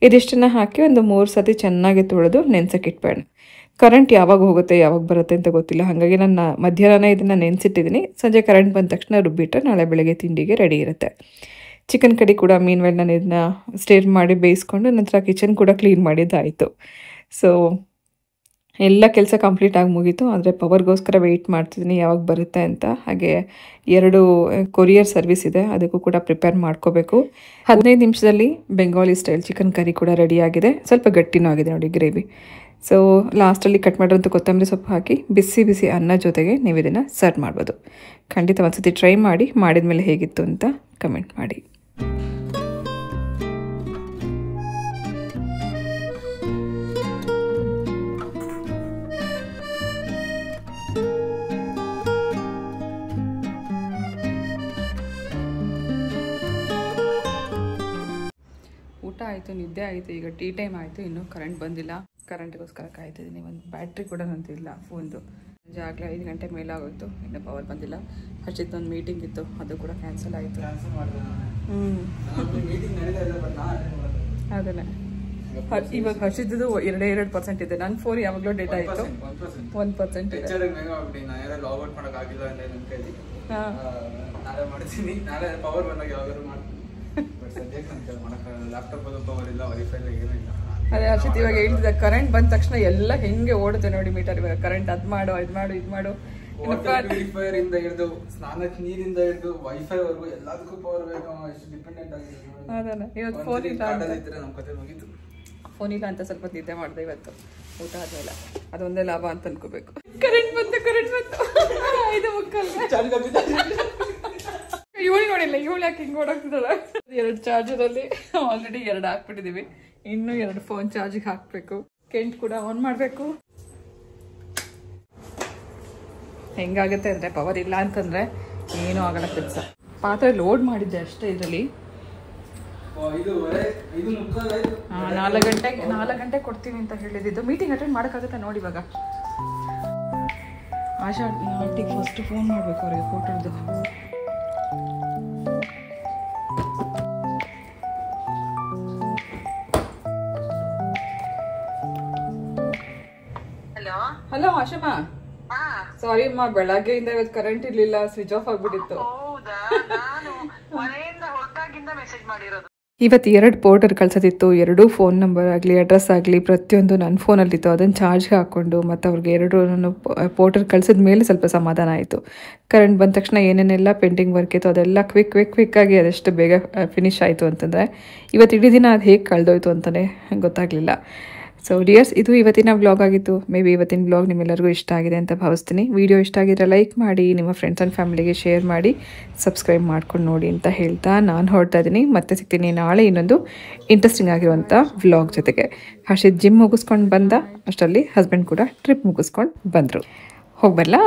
ಇದಿಷ್ಟನ್ನು ಹಾಕಿ ಒಂದು 3 ಸತಿ ಚೆನ್ನಾಗಿ ತೊಳೆದು ನೆನೆಸಕ್ಕೆ ಇಟ್ಬೇಡ. ಕರೆಂಟ್ ಯಾವಾಗ ಹೋಗುತ್ತೆ ಯಾವಾಗ ಬರುತ್ತೆ ಅಂತ ಗೊತ್ತಿಲ್ಲ, ಹಾಗಾಗಿ ನಾನು ಮಧ್ಯಾಹ್ನ ಇದನ್ನು ನೆನೆಸಿಟ್ಟಿದ್ದೀನಿ. ಸಂಜೆ ಕರೆಂಟ್ ಬಂದ ತಕ್ಷಣ ರುಬ್ಬಿಟ್ರೆ ನಾಳೆ ಬೆಳಗ್ಗೆ ತಿಂಡಿಗೆ ರೆಡಿ ಇರುತ್ತೆ. ಚಿಕನ್ ಕಡಿ ಕೂಡ ಮೀನ್ಮೇಲೆ ನಾನು ಇದನ್ನ ಸ್ಟೇರ್ ಮಾಡಿ ಬೇಯಿಸ್ಕೊಂಡು ನಂತರ ಕಿಚನ್ ಕೂಡ ಕ್ಲೀನ್ ಮಾಡಿದ್ದಾಯಿತು. ಸೊ ಎಲ್ಲ ಕೆಲಸ ಕಂಪ್ಲೀಟ್ ಆಗಿ ಮುಗೀತು. ಆದರೆ ಪವರ್ಗೋಸ್ಕರ ವೆಯ್ಟ್ ಮಾಡ್ತಿದ್ದೀನಿ ಯಾವಾಗ ಬರುತ್ತೆ ಅಂತ. ಹಾಗೆ 2 ಕೊರಿಯರ್ ಸರ್ವಿಸ್ ಇದೆ, ಅದಕ್ಕೂ ಕೂಡ ಪ್ರಿಪೇರ್ ಮಾಡ್ಕೋಬೇಕು. 15 ನಿಮಿಷದಲ್ಲಿ ಬೆಂಗಾಲಿ ಸ್ಟೈಲ್ ಚಿಕನ್ ಕರಿ ಕೂಡ ರೆಡಿಯಾಗಿದೆ. ಸ್ವಲ್ಪ ಗಟ್ಟಿನೂ ಆಗಿದೆ ನೋಡಿ ಗ್ರೇವಿ. ಸೊ ಲಾಸ್ಟಲ್ಲಿ ಕಟ್ ಮಾಡಿರೋಂಥ ಕೊತ್ತಂಬರಿ ಸೊಪ್ಪು ಹಾಕಿ ಬಿಸಿ ಬಿಸಿ ಅನ್ನ ಜೊತೆಗೆ ನೀವು ಇದನ್ನು ಸರ್ವ್ ಮಾಡ್ಬೋದು. ಖಂಡಿತ ಒಂದ್ಸತಿ ಟ್ರೈ ಮಾಡಿ, ಮಾಡಿದ್ಮೇಲೆ ಹೇಗಿತ್ತು ಅಂತ ಕಮೆಂಟ್ ಮಾಡಿ. ಊಟ ಆಯಿತು, ನಿದ್ದೆ ಆಯಿತು, ಈಗ ಟೀ ಟೈಮ್ ಆಯಿತು. ಇನ್ನೂ ಕರೆಂಟ್ ಬಂದಿಲ್ಲ, ಕರೆಂಟಿಗೋಸ್ಕರ ಕಾಯ್ತಿದ್ದೀನಿ. ಒಂದು ಬ್ಯಾಟ್ರಿ ಕೂಡ ನಂತಿಲ್ಲ ಫೋನ್ದು. ಸಂಜೆ ಆಗಲೇ 5 ಗಂಟೆ ಮೇಲೆ ಆಗೋಯ್ತು, ಇನ್ನೂ ಪವರ್ ಬಂದಿಲ್ಲ. ಹರ್ಷಿತ್ ಒಂದು ಮೀಟಿಂಗ್ ಇತ್ತು, ಅದು ಕೂಡ ಕ್ಯಾನ್ಸಲ್ ಆಯಿತು. ಅದನ್ನೇ ಇವಾಗ ಹರ್ಷಿದ್ದು 2% ಇದೆ. ನನ್ನ ಫೋನ್ ಯಾವಾಗಲೂ ಡೇಟಾ ಆಯಿತು 1% ಇದೆ. ಅದೇ ಹರ್ಷಿತ್ ಇವಾಗ ಹೇಳ್ತಿದ್ದೆ, ಕರೆಂಟ್ ಬಂದ ತಕ್ಷಣ ಎಲ್ಲ ಹೆಂಗೆ ಓಡುತ್ತೆ ನೋಡಿ ಮೀಟರ್. ಇವಾಗ ಕರೆಂಟ್ ಅದು ಮಾಡು, ಇದು ಮಾಡು, ಇದು ಮಾಡು, ಪ್ಯೂರಿಫೈಯರ್ ಇಂದ ಹಿಡಿದು ಸ್ನಾನಕ್ಕೆ ನೀರಿಂದ ಹಿಡಿದು ವೈಫೈ ವರ್ಗು ಎಲ್ಲದಕ್ಕೂ ಪವರ್ ಬೇಕು. ಎಷ್ಟು ಡಿಪೆಂಡೆಂಟ್ ಆಗಿದೆ. ಇವತ್ತು ಫೋನ್ ಇಲ್ಲ ನಮ್ಮ ಕತೆ ಮುಗೀತು. ಫೋನ್ ಇಲ್ಲ ಅಂತ ಸ್ವಲ್ಪ ನಿದ್ದೆ ಮಾಡಿದೆ ಇವತ್ತು ಊಟ ಆದ್ಮೇಲೆ. ಅದೊಂದೇ ಲಾಭ ಅಂತ ಅನ್ಕೋಬೇಕು. ಕರೆಂಟ್ ಬಂತು ಇದು ಇವಳು ನೋಡಿಲ್ಲ, ಇವಳು ಯಾಕೆ ಹಿಂಗೆ ಓಡಾಕ್ತಿದ್ದಾಳೆ. 2 ಚಾರ್ಜರಲ್ಲಿ ಆಲ್ರೆಡಿ 2 ಹಾಕ್ಬಿಟ್ಟಿದೀವಿ. ಇನ್ನೂ 2 ಫೋನ್ ಚಾರ್ಜಿಗೆ ಹಾಕ್ಬೇಕು. ಕೆಂಟ್ ಕೂಡ ಆನ್ ಮಾಡಬೇಕು. ಹೆಂಗಾಗುತ್ತೆ ಅಂದರೆ ಪವರ್ ಇಲ್ಲ ಅಂತಂದರೆ ಏನೂ ಆಗಲ್ಲ ಕೆಲಸ. ಪಾತ್ರೆ ಲೋಡ್ ಮಾಡಿದ್ದೆ ಅಷ್ಟೇ ಇದರಲ್ಲಿ. 4 ಗಂಟೆ ಕೊಡ್ತೀನಿ ಅಂತ ಹೇಳಿದ್ದು. ಮೀಟಿಂಗ್ ಅಟೆಂಡ್ ಮಾಡೋಕ್ಕಾಗುತ್ತೆ ನೋಡಿ. ಇವಾಗ ಆಶಾ ಆಂಟಿಗೆ ಫಸ್ಟ್ ಫೋನ್ ಮಾಡಬೇಕು ಅವ್ರಿಗೆ ಫೋಟೋದು. ಹಲೋ ಆಶಮ್ಮ, ಸಾರಿ ಅಮ್ಮ, ಬೆಳಗ್ಗೆಯಿಂದ ಇವತ್ತು ಕರೆಂಟ್ ಇರ್ಲಿಲ್ಲ, ಸ್ವಿಚ್ ಆಫ್ ಆಗ್ಬಿಟ್ಟಿತ್ತು. ಇವತ್ತು 2 ಪೋರ್ಟರ್ ಕಳ್ಸೋದಿತ್ತು. 2 ಫೋನ್ ನಂಬರ್ ಆಗಲಿ ಅಡ್ರೆಸ್ ಆಗಲಿ ಪ್ರತಿಯೊಂದು ನನ್ನ ಫೋನಲ್ಲಿತ್ತು. ಅದನ್ನು ಚಾರ್ಜ್ಗೆ ಹಾಕ್ಕೊಂಡು ಮತ್ತು ಅವ್ರಿಗೆ 2 ಪೋರ್ಟರ್ ಕಳ್ಸಿದ ಮೇಲೆ ಸ್ವಲ್ಪ ಸಮಾಧಾನ ಆಯಿತು. ಕರೆಂಟ್ ಬಂದ ತಕ್ಷಣ ಏನೇನೆಲ್ಲ ಪೆಂಡಿಂಗ್ ವರ್ಕ್ ಇತ್ತು ಅದೆಲ್ಲ ಕ್ವಿಕ್ಕಾಗಿ ಅದೆಷ್ಟು ಬೇಗ ಫಿನಿಶ್ ಆಯಿತು ಅಂತಂದರೆ ಇವತ್ತು ಇಡೀ ದಿನ ಅದು ಹೇಗೆ ಕಳೆದೋಯ್ತು ಅಂತಲೇ ಗೊತ್ತಾಗಲಿಲ್ಲ. ಸೊ ಡಿಯರ್ಸ್, ಇದು ಇವತ್ತಿನ ವ್ಲಾಗ್ ಆಗಿತ್ತು. ಮೇ ಬಿ ಇವತ್ತಿನ ವ್ಲಾಗ್ ನಿಮ್ಮೆಲ್ಲರಿಗೂ ಇಷ್ಟ ಆಗಿದೆ ಅಂತ ಭಾವಿಸ್ತೀನಿ. ವಿಡಿಯೋ ಇಷ್ಟ ಆಗಿದ್ರೆ ಲೈಕ್ ಮಾಡಿ, ನಿಮ್ಮ ಫ್ರೆಂಡ್ಸ್ ಆ್ಯಂಡ್ ಫ್ಯಾಮಿಲಿಗೆ ಶೇರ್ ಮಾಡಿ, ಸಬ್ಸ್ಕ್ರೈಬ್ ಮಾಡ್ಕೊಂಡು ನೋಡಿ ಅಂತ ಹೇಳ್ತಾ ನಾನು ಹೊರಡ್ತಾ ಇದ್ದೀನಿ. ಮತ್ತೆ ಸಿಗ್ತೀನಿ ನಾಳೆ ಇನ್ನೊಂದು ಇಂಟ್ರೆಸ್ಟಿಂಗ್ ಆಗಿರುವಂಥ ವ್ಲಾಗ್ ಜೊತೆಗೆ. ಹರ್ಷಿತ್ ಜಿಮ್ ಮುಗಿಸ್ಕೊಂಡು ಬಂದ ಅಷ್ಟರಲ್ಲಿ ಹಸ್ಬೆಂಡ್ ಕೂಡ ಟ್ರಿಪ್ ಮುಗಿಸ್ಕೊಂಡು ಬಂದರು. ಹೋಗ್ಬರಲಾ?